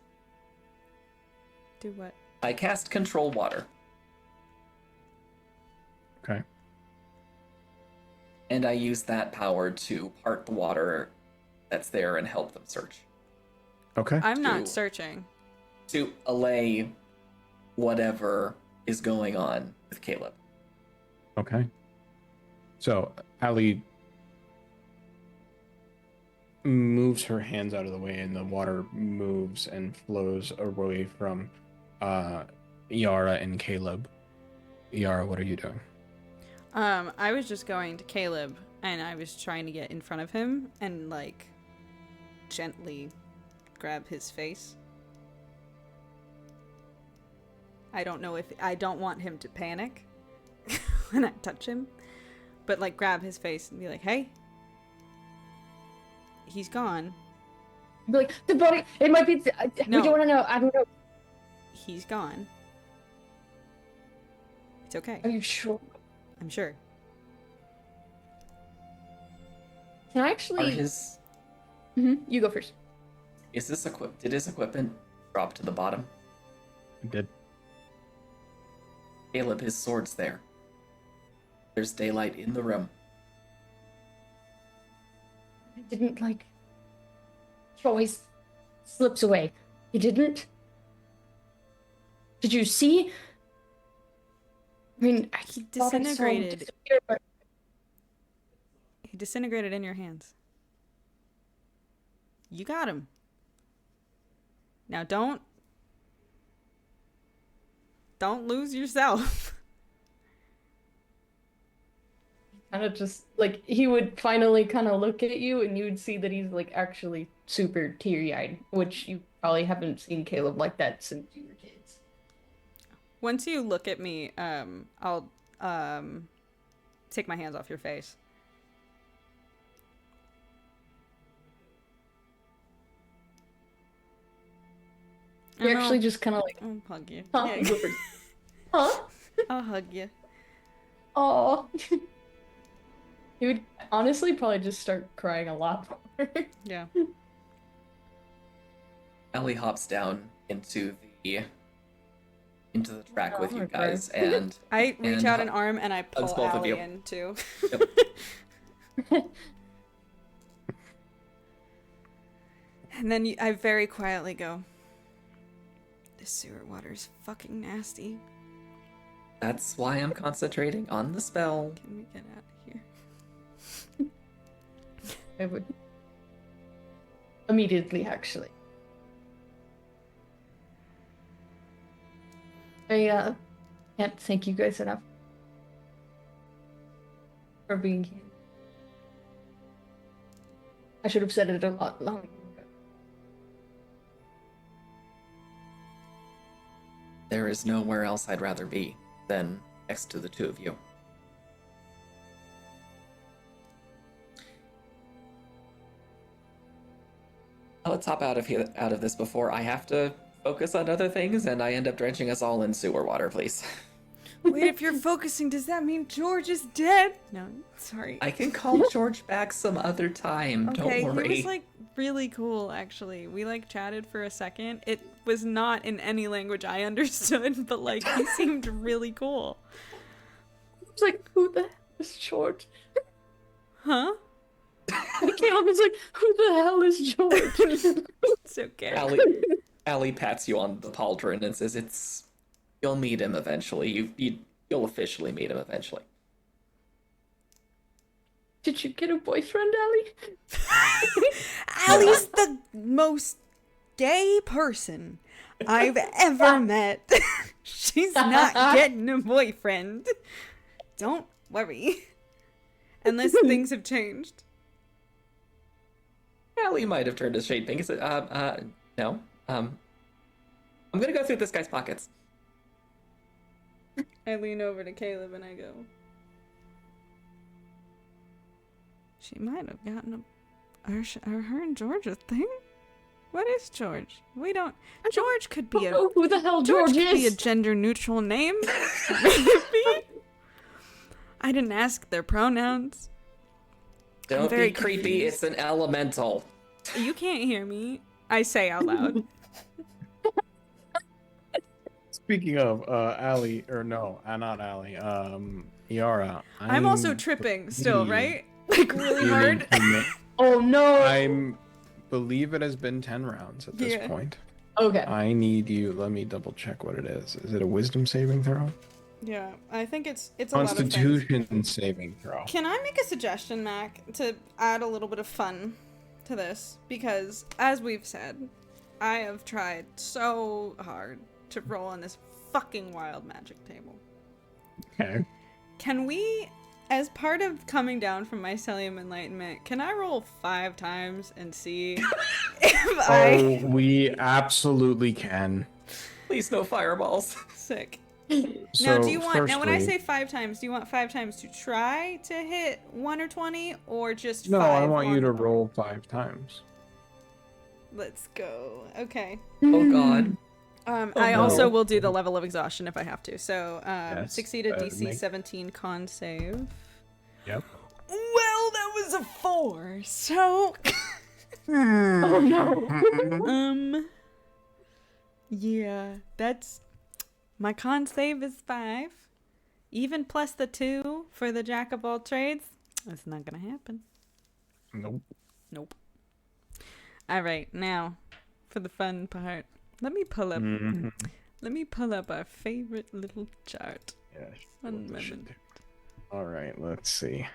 Do what? I cast Control Water, Okay. and I use that power to part the water that's there and help them search. Okay. I'm not To- searching. To allay whatever is going on with Caleb. Okay. So Allie moves her hands out of the way, and the water moves and flows away from Yara and Caleb. Yara, what are you doing? I was just going to Caleb and I was trying to get in front of him and like gently grab his face. I don't want him to panic when I touch him, but like grab his face and be like, "Hey, he's gone. Be like, the body, it might be, No. we don't want to know, I don't know. He's gone. It's okay. Are you sure? I'm sure." Can I Are actually, his you go first. did his equipment drop to the bottom? You did. Caleb, his sword's there. There's daylight in the room. I didn't like, he always slips away. He didn't? Did you see? I mean, I He thought I saw him disintegrated. disappear, but He disintegrated in your hands. You got him. Now don't lose yourself. kind of just like he would finally kind of look at you and you would see that he's like actually super teary-eyed, which you probably haven't seen Caleb like that since you were kids. Once you look at me, I'll take my hands off your face. You And actually just kind of like, I'll hug you. huh? Yeah. Huh? I'll hug you. Oh. He would honestly probably just start crying a lot more. Yeah. Ellie hops down into the track with Oh you my guys, God. and I reach And out an arm and I pull hugs both of Allie you. in too. Yep. And then I very quietly go, "This sewer water's fucking nasty. that's why I'm concentrating on the spell. Can we get out of here?" I would immediately, actually. I can't thank you guys enough for being here. I should have said it a lot longer ago. There is nowhere else I'd rather be than next to the two of you. Let's hop out of this before I have to focus on other things and I end up drenching us all in sewer water, please. Wait, if you're focusing, does that mean George is dead? No, sorry. I can call George back some other time. Okay, Don't worry. he was like really cool, actually. We like chatted for a second. It was not in any language I understood, but like he seemed really cool. It's like, who the hell is George? Huh? Caleb was like, who the hell is George? It's okay. Allie pats you on the pauldron and says, you'll meet him eventually. You'll officially meet him eventually. Did you get a boyfriend, Allie? Allie's the most gay person I've ever met. She's not getting a boyfriend. Don't worry. Unless things have changed. Allie might have turned a shade pink. He said, no. I'm gonna go through this guy's pockets. I lean over to Caleb and I go, she might have gotten are her and George a thing? What is George? We don't. George could be a. Oh, who the hell George George could be a is? gender neutral name. Maybe. I didn't ask their pronouns. Don't very be creepy. confused. It's an elemental. You can't hear me. I say out loud. Speaking of Allie, or no, not Allie, Yara. I'm also tripping still, right? Like really hard. Oh no! I believe it has been 10 rounds at this Yeah. point. Okay. I need you. Let me double check what it is. Is it a wisdom saving throw? Yeah, I think it's a lot of things. Constitution saving throw. Can I make a suggestion, Mac, to add a little bit of fun to this? Because, as we've said, I have tried so hard to roll on this fucking wild magic table. Okay. Can we, as part of coming down from mycelium enlightenment, can I roll 5 times and see if I... Oh, we absolutely can. Please, no fireballs. Sick. So, Now, do you want... Now, when I firstly- say 5 times, do you want 5 times to try to hit 1 or 20, or just No, 5 I want you on to the- roll 5 times. Let's go. Okay. Oh god. I no. also will do the level of exhaustion if I have to. So, Yes, succeeded uh, DC make- 17 con save. Yep. Well, that was a 4. So, Oh no! yeah, that's my con save is 5. Even plus the 2 for the jack of all trades. That's not gonna happen. Nope. Nope. All right, now for the fun part. Let me pull up. Mhm. Let me pull up our favorite little chart. Yes. One we should moment. do. All right, let's see.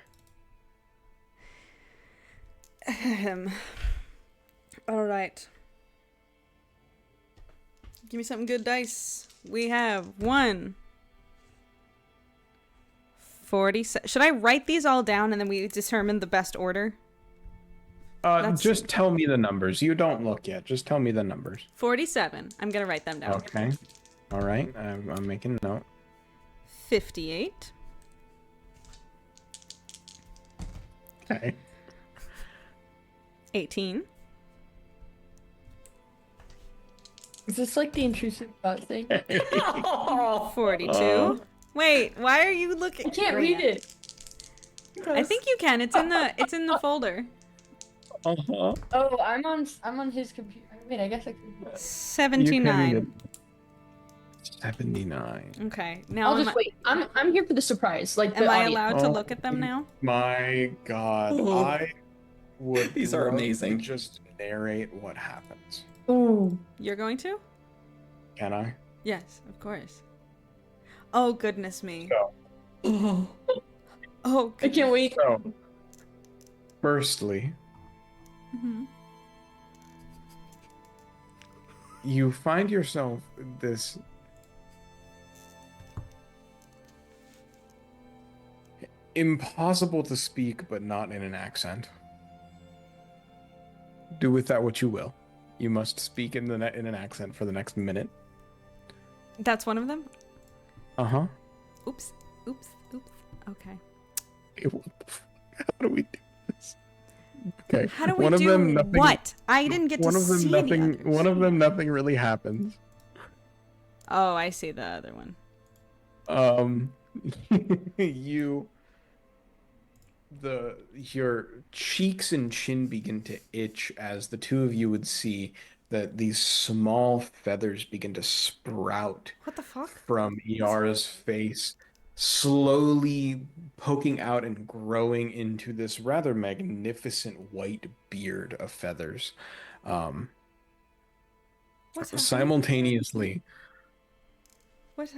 All right. Give me something good, dice. We have 1. 40. Should I write these all down and then we determine the best order? That's- Just tell me the numbers. You don't look yet. Just tell me the numbers. 47. I'm gonna write them down. Okay. All right. I'm making a note. 58. Okay. 18. Is this like the intrusive thought thing? I 42. Wait, why are you looking? can't read it. I think you can. It's in the folder. Uh-huh. Oh, I'm on his computer. Wait, I guess I can. 79. 79. Okay. Now I'll am just wait. I'm here for the surprise. Like am the I audience. allowed to Oh. look at them now? My God, Oh. I would. These are love to amazing. Just narrate what happens. Ooh. You're going to? Can I? Yes, of course. Oh goodness me. So, Oh. I can't wait. so firstly, Mhm. you find yourself this impossible to speak, but not in an accent. Do with that what you will. You must speak in in an accent for the next minute. That's one of them. Uh-huh. Oops. Oops. Oops. Okay. How do we do this? Okay. How do we one do of them, nothing, what? I didn't get one to of them see nothing the others. one of them nothing really happens. Oh, I see the other one. You your cheeks and chin begin to itch as the two of you would see that these small feathers begin to sprout What the fuck? from Iara's face, slowly poking out and growing into this rather magnificent white beard of feathers. Um, What's happening? Simultaneously, What?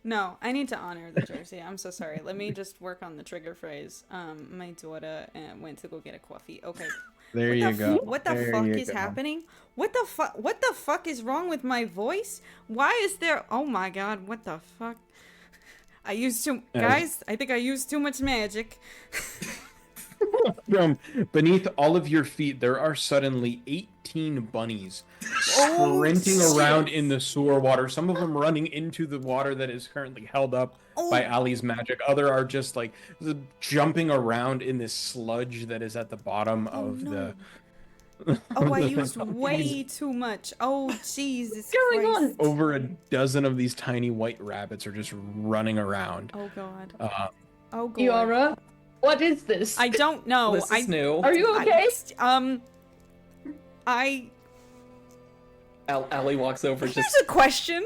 No, I need to honor the jersey. I'm so sorry. Let me just work on the trigger phrase. My daughter went to go get a coffee. Okay. there What you the go. What the There fuck you is go. happening? What the fuck? What the fuck is wrong with my voice? Why is there? Oh my god! What the fuck? I used too, guys. I think I used too much magic. From beneath all of your feet, there are suddenly 18 bunnies Oh, sprinting shit. around in the sewer water. Some of them running into the water that is currently held up by Ali's magic. Other are just like jumping around in this sludge that is at the bottom of no. the. Oh, I used way too much. Oh, Jesus going on? Christ. Over a dozen of these tiny white rabbits are just running around. Oh god. Uh, Oh god. Iara, what is this? I don't know. This is new. Are you okay? Allie walks over Here's just a question.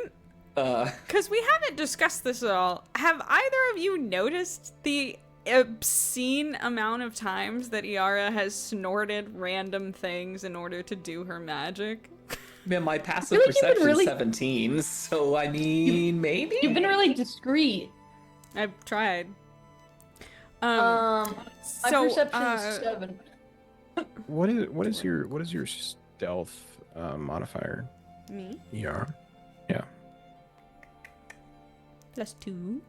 uh Because we haven't discussed this at all. Have either of you noticed the obscene amount of times that Iara has snorted random things in order to do her magic? man, my passive feel like you've been perception really- 17, so I mean maybe? You've been really discreet. I've tried. My so, perception is 7. what is your stealth modifier? Me? ER. Yeah. +2.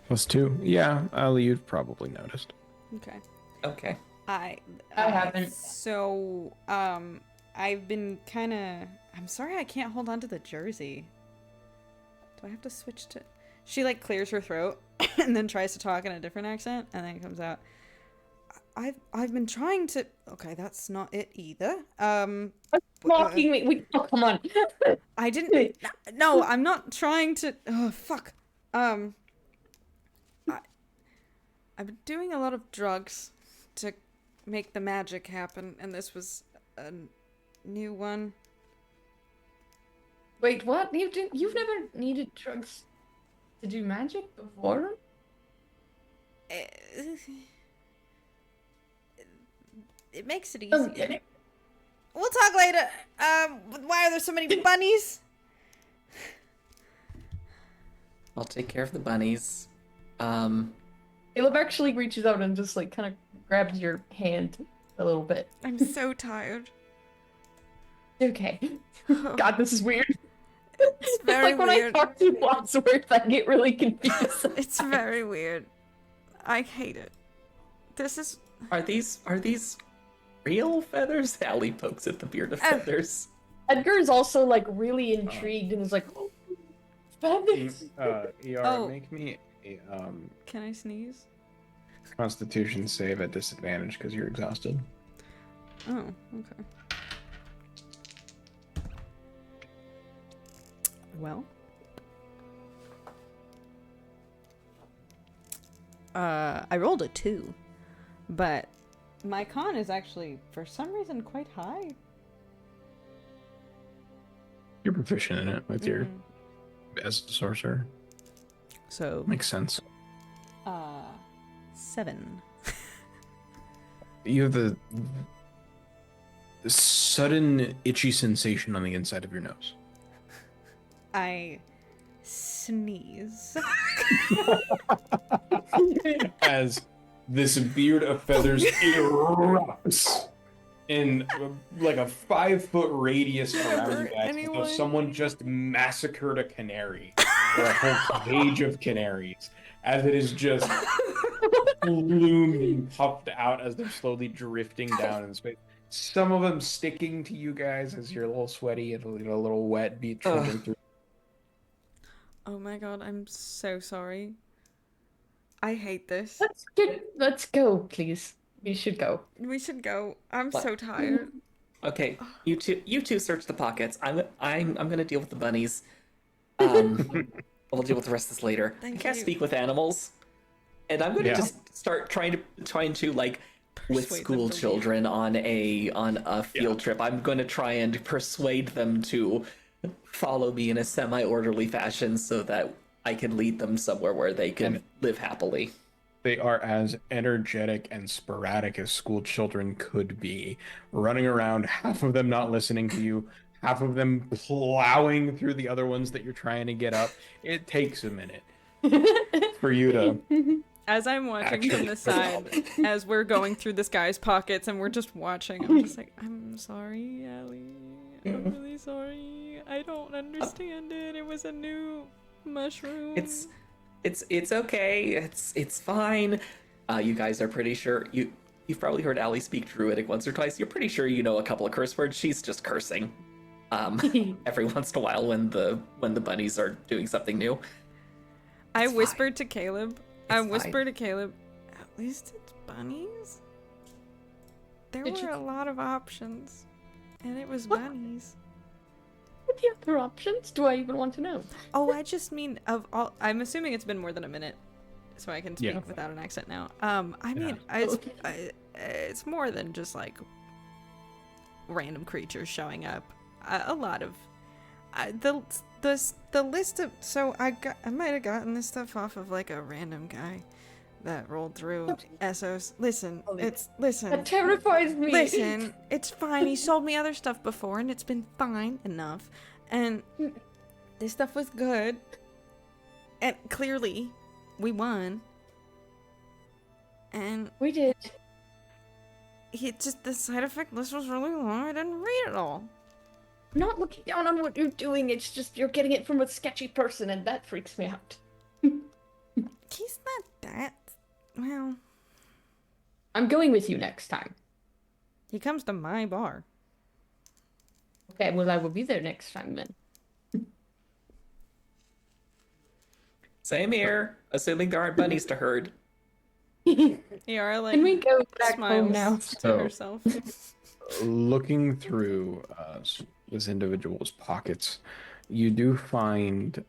+2. Yeah, Ali, you've probably noticed. Okay. Okay. I haven't. So, I've been kind of... I'm sorry I can't hold on to the jersey. Do I have to switch to... She, like, clears her throat and then tries to talk in a different accent, and then it comes out. I've been trying to... Okay, that's not it either. Mocking me. Oh, come on. I didn't... No, I'm not trying to... Oh, fuck. I've been doing a lot of drugs to make the magic happen, and this was a new one. Wait, what? You've never needed drugs to do magic before? It makes it easy. Okay. We'll talk later. Why are there so many bunnies? I'll take care of the bunnies. Caleb actually reaches out and just like kind of grabs your hand a little bit. I'm so tired. Okay. God, this is weird. It's very like when weird. I talk to Wadsworth, I get really confused. It's very weird. I hate it. This is... Are these real feathers? Allie pokes at the beard of feathers. Edgar is also like really intrigued and is like, oh, feathers. ER, Oh. make me a Can I sneeze? Constitution save at disadvantage because you're exhausted. Oh, okay. Well. I rolled a 2, but my con is actually, for some reason, quite high. You're proficient in it with your Mm. as a sorcerer. So, Makes sense. 7. You have the sudden itchy sensation on the inside of your nose. I sneeze. As this beard of feathers erupts in like a 5-foot radius around you guys, as Anyone? though someone just massacred a canary or a whole cage of canaries, as it is just bloomed and puffed out as they're slowly drifting down in space. Some of them sticking to you guys as you're a little sweaty and a little wet, be trudging through. Oh my god, I'm so sorry. I hate this. Let's go, please. We should go. We should go. I'm What? so tired. Okay, you two search the pockets. I'm gonna deal with the bunnies. We'll deal with the rest of this later. Thank I can't you. speak with animals. And I'm gonna Yeah. just start trying to like with Persuade them school to leave. children on a field trip. I'm going to try and persuade them to follow me in a semi-orderly fashion so that I can lead them somewhere where they can live happily. They are as energetic and sporadic as school children could be, running around, half of them not listening to you, half of them plowing through the other ones that you're trying to get up. It takes a minute for you to As I'm watching from actually the side, as we're going through this guy's pockets and we're just watching, I'm just like, I'm sorry, Allie. I'm really sorry. I don't understand it. It was a new mushroom. It's okay. It's fine. You guys are pretty sure you've probably heard Allie speak Druidic once or twice. You're pretty sure you know a couple of curse words. She's just cursing. Every once in a while when the bunnies are doing something new. I It's whispered to Caleb. I It's whispered to Caleb, at least it's bunnies. There Did were you- a lot of options, and it was What? bunnies. What the other options do I even want to know? Oh, I just mean of all. I'm assuming it's been more than a minute, so I can speak Yeah. without an accent now. I mean, it's more than just like random creatures showing up. A lot of the list of I might have gotten this stuff off of like a random guy that rolled through Essos. Listen, listen. That terrifies me. Listen, it's fine. He sold me other stuff before, and it's been fine enough. And this stuff was good. And clearly, we won. And We did. the side effect list was really long. I didn't read it all. I'm not looking down on what you're doing. It's just you're getting it from a sketchy person, and that freaks me out. He's not that. Well, I'm going with you next time. he comes to my bar. Okay, well, I will be there next time then. Same here. Assuming there aren't bunnies to herd. Yara, like, Can we go back smiles home now? to So- herself. looking through this individual's pockets, you do find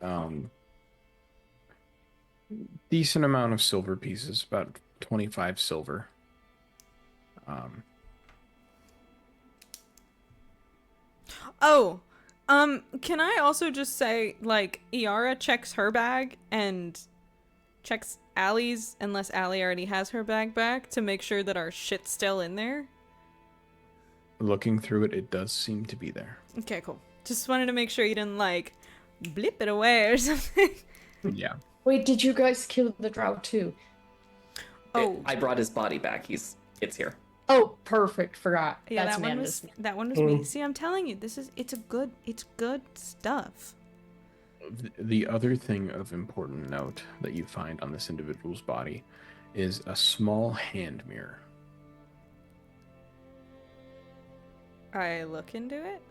decent amount of silver pieces, about 25 silver. Oh, can I also just say, like, Iara checks her bag and checks Allie's, unless Allie already has her bag back, to make sure that our shit's still in there? Looking through it, it does seem to be there. Okay, cool. Just wanted to make sure you didn't, like, blip it away or something. Yeah. Wait, did you guys kill the drow too? Oh, I brought his body back. It's here. Oh, perfect. Forgot. yeah, That's that one was me. See, I'm telling you, it's good stuff. The other thing of important note that you find on this individual's body is a small hand mirror. I look into it.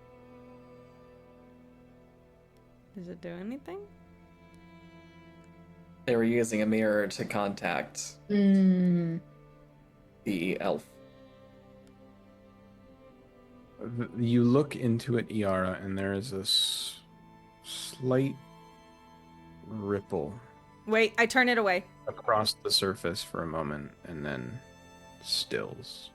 Does it do anything? They were using a mirror to contact Mm. the elf. You look into it, Iara, and there is a slight ripple Wait, I turn it away. across the surface for a moment and then stills.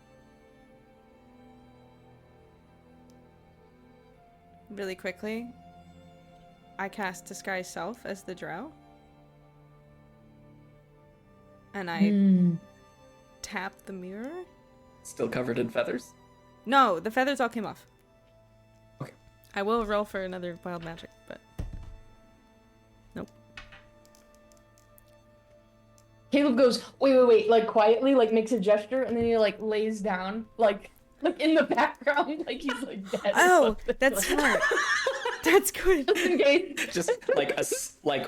Really quickly, I cast Disguise Self as the drow. And I Mm. tap the mirror. Still covered in feathers. No, the feathers all came off. Okay. I will roll for another wild magic, but nope. Caleb goes, wait, like quietly, like makes a gesture, and then he like lays down, like in the background, like he's like dead. or Oh, something, that's like, smart. That's good. just in case. Just like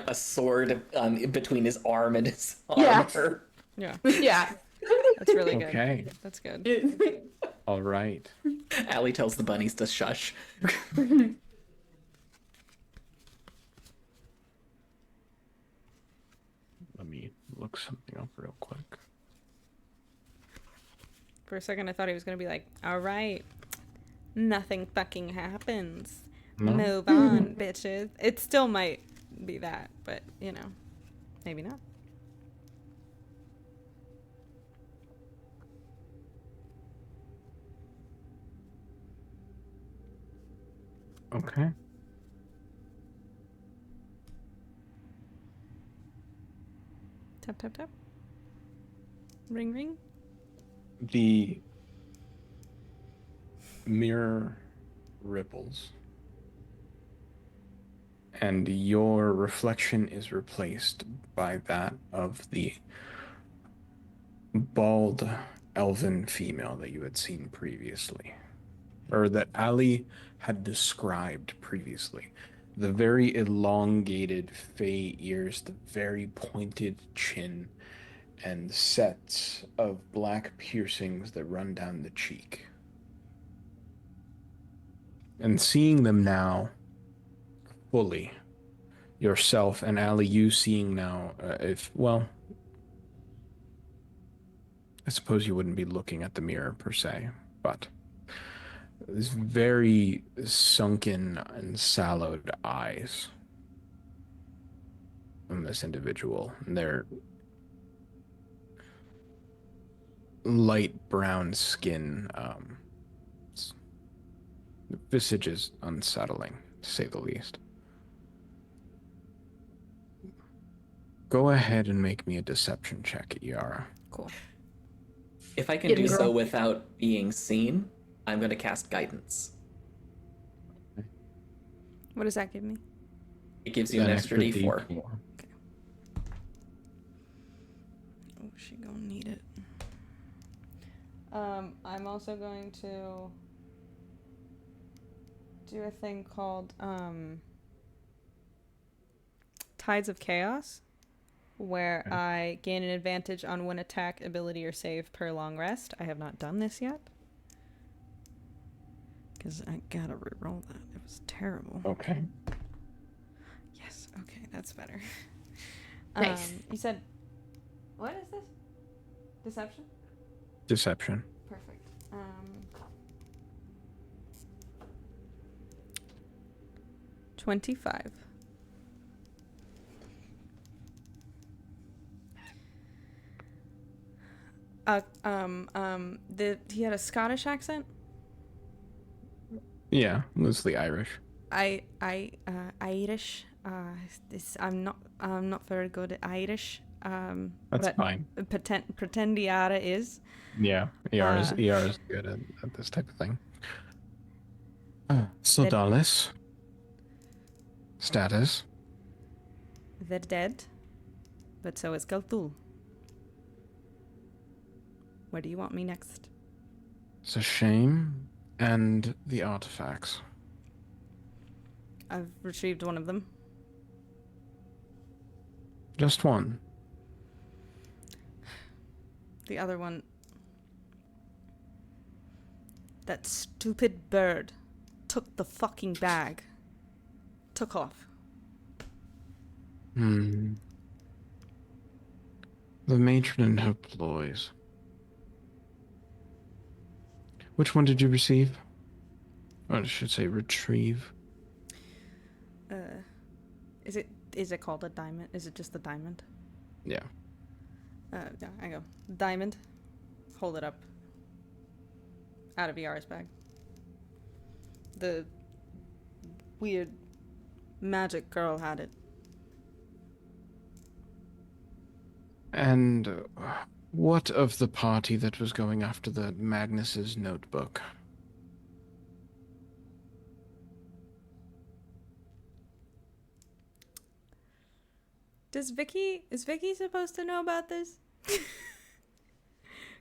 a sword between his arm and his Yeah. armor. Yeah, Yeah. that's really good. Okay. That's good. All right. Allie tells the bunnies to shush. Let me look something up real quick. For a second, I thought he was gonna be like, "All right, nothing fucking happens. No? Move on, bitches." It still might be that, but you know, maybe not. Okay. Tap, tap, tap. Ring, ring. The mirror ripples, and your reflection is replaced by that of the bald elven female that you had seen previously, or that Ali had described previously. The very elongated fey ears, the very pointed chin, and sets of black piercings that run down the cheek. And seeing them now fully, yourself and Ali, you seeing now, I suppose you wouldn't be looking at the mirror per se, but these very sunken and sallowed eyes on this individual, and their light brown skin, the visage is unsettling, to say the least. Go ahead and make me a deception check, Yara. Cool. If I can Get do it, so girl. without being seen, I'm going to cast guidance. What does that give me? It gives you an extra D4. Oh, she gonna need it. I'm also going to do a thing called Tides of Chaos, where Okay. I gain an advantage on one attack, ability, or save per long rest. I have not done this yet. Because I gotta reroll that. It was terrible. Okay. Yes, okay, that's better. Nice. You said, what is this? Deception? Deception. Perfect. 25. He had a Scottish accent. Yeah, loosely Irish. Irish. I'm not very good at Irish. That's but fine. Pretend Yara is. Yeah, ER is Uh, good at this type of thing. They're- Sodalis. Status. They're dead, but so is Galthul. Where do you want me next? It's a shame. And the artifacts. I've retrieved one of them. Just one. The other one. That stupid bird took the fucking bag. Took off. The matron and her ploys. Which one did you receive? Or I should say retrieve. Is it called a diamond? Is it just the diamond? Yeah. Yeah, I go. Diamond. Hold it up. Out of Yara's bag. The weird magic girl had it. And what of the party that was going after the Magnus's notebook? Is Vicky supposed to know about this?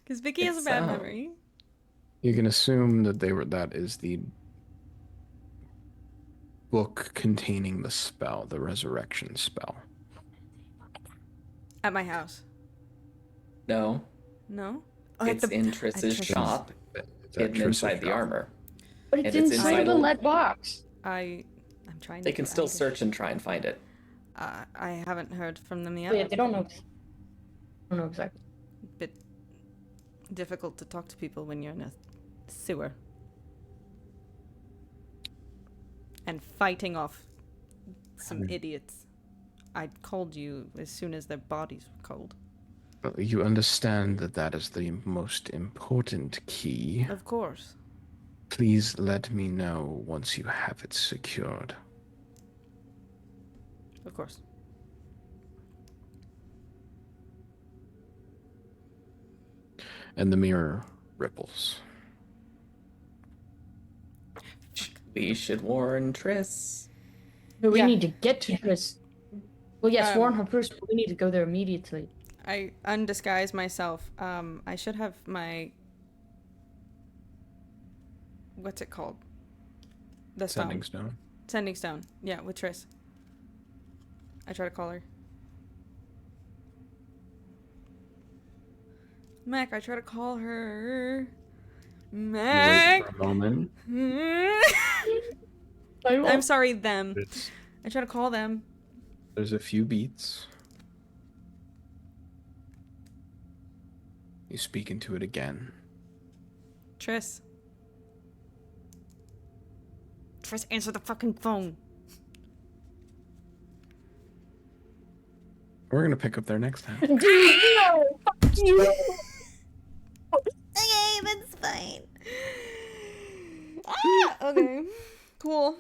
Because Vicky has a It's, bad memory. You can assume that that is the book containing the spell, the resurrection spell. At my house. No, No? it's in at Triss's Triss's. shop, It's at hidden Triss's inside the shop. armor. But And it's it's inside inside of a a- lead box. I'm trying to. They can still Irish. search and try and find it. I haven't heard from them Oh, yet. yeah, they don't know. Don't know exactly. Bit difficult to talk to people when you're in a sewer. And fighting off some idiots. I called you as soon as their bodies were cold. You understand that that is the most important key. Of course. Please let me know once you have it secured. Of course. And the mirror ripples. We should warn Triss. But we Yeah. need to get to Triss. Well, yes, warn Um, her first, but we need to go there immediately. I undisguise myself. I should have my... What's it called? The stone. Sending stone. Sending stone. Yeah, with Triss. I try to call her. Mac, I try to call her. Wait Mac! for a moment. I'm sorry, them. It's, I try to call them. there's a few beats. You speak into it again. Triss. Triss, answer the fucking phone. We're gonna pick up there next time. Dude, no! Fuck you! Okay, that's fine. Ah, okay. Cool.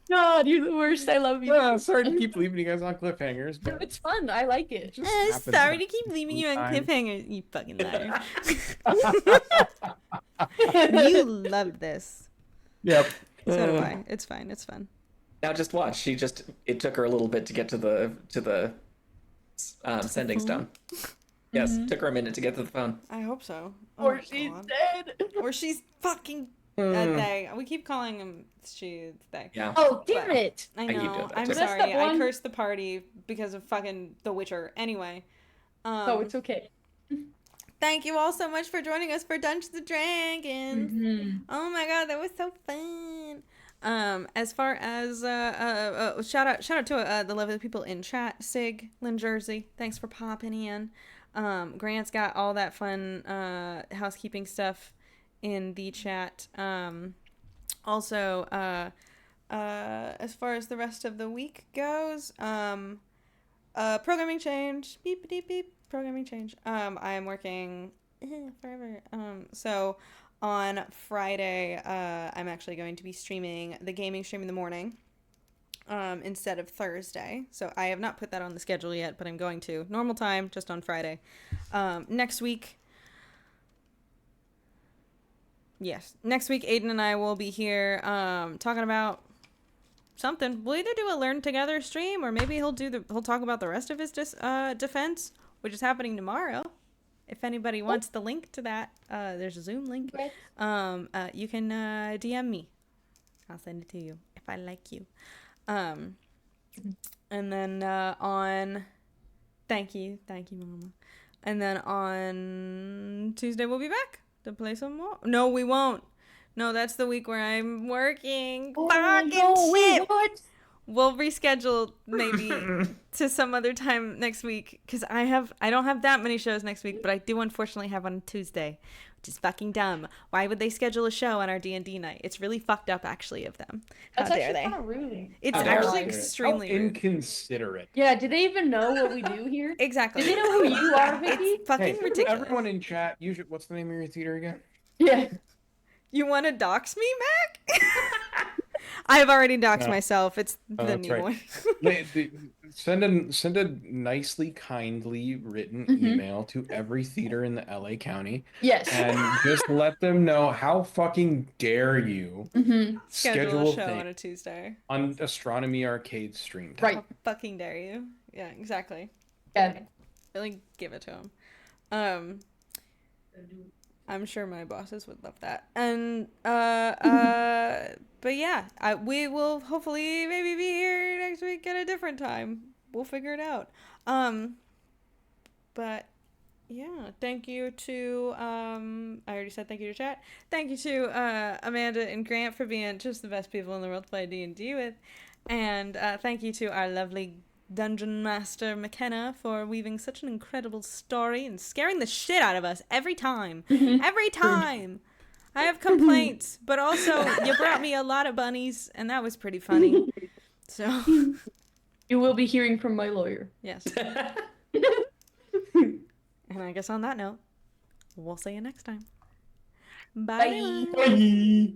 God, you're the worst. I love you. Sorry to keep leaving you guys on cliffhangers, No, but it's fun. I like it. just happens Sorry to that keep leaving you on sometimes. cliffhangers, you fucking liar. You love this. Yep. So do I. It's fine. It's fun. Now just watch. It took her a little bit to get to the sending stone. Yes, took her a minute to get to the phone. I hope so. Or Oh, she's God. dead. Or she's fucking Mm. they. We keep calling him she they. Yeah. Oh, damn it. I keep know. doing that I'm too. That's sorry. that I one- cursed the party because of fucking The Witcher. Anyway. Oh, it's okay. Thank you all so much for joining us for Dungeons and Dragons. Mm-hmm. Oh my god, that was so fun. As far as shout out to the lovely people in chat. Sig, Lynn Jersey, thanks for popping in. Grant's got all that fun housekeeping stuff in the chat. Also, as far as the rest of the week goes, programming change. Beep beep beep. Programming change. I am working forever. So on Friday, I'm actually going to be streaming the gaming stream in the morning instead of Thursday. So I have not put that on the schedule yet, but I'm going to. Normal time, just on Friday. Next week, Aiden and I will be here talking about something. We'll either do a Learn Together stream, or maybe he'll talk about the rest of his defense, which is happening tomorrow. If anybody wants the link to that, there's a Zoom link. Right. You can DM me. I'll send it to you if I like you. And then on, thank you, Mama. And then on Tuesday we'll be back to play some more. No, we won't. No, that's the week where I'm working. Fucking shit. What? We'll reschedule maybe to some other time next week, because I don't have that many shows next week, but I do unfortunately have on Tuesday, which is fucking dumb. Why would they schedule a show on our D&D night? It's really fucked up actually of them. How That's dare actually they? kind of rude. It's How dare actually they? extremely How rude. inconsiderate. Yeah, do they even know what we do here? Exactly. Do they know who you are, Vicky? It's fucking Hey, ridiculous. everyone in chat, usually, what's the name of your theater again? Yeah. You want to dox me, Mac? I've already doxed No. myself. It's the that's new right. one. Send a nicely, kindly written email to every theater in the LA County Yes. and just let them know how fucking dare you Mm-hmm. Schedule a show thing on a Tuesday. on Astronomy Arcade stream time. Right. How fucking dare you? Yeah, exactly. Yeah. Really give it to him. I'm sure my bosses would love that. And but yeah, we will hopefully maybe be here next week at a different time. We'll figure it out. But yeah, thank you to I already said thank you to chat. Thank you to Amanda and Grant for being just the best people in the world to play D&D with. And thank you to our lovely Dungeon Master McKenna for weaving such an incredible story and scaring the shit out of us every time. Every time! I have complaints, but also you brought me a lot of bunnies, and that was pretty funny. So, You will be hearing from my lawyer. yes. And I guess on that note, we'll see you next time. Bye. Bye. Bye.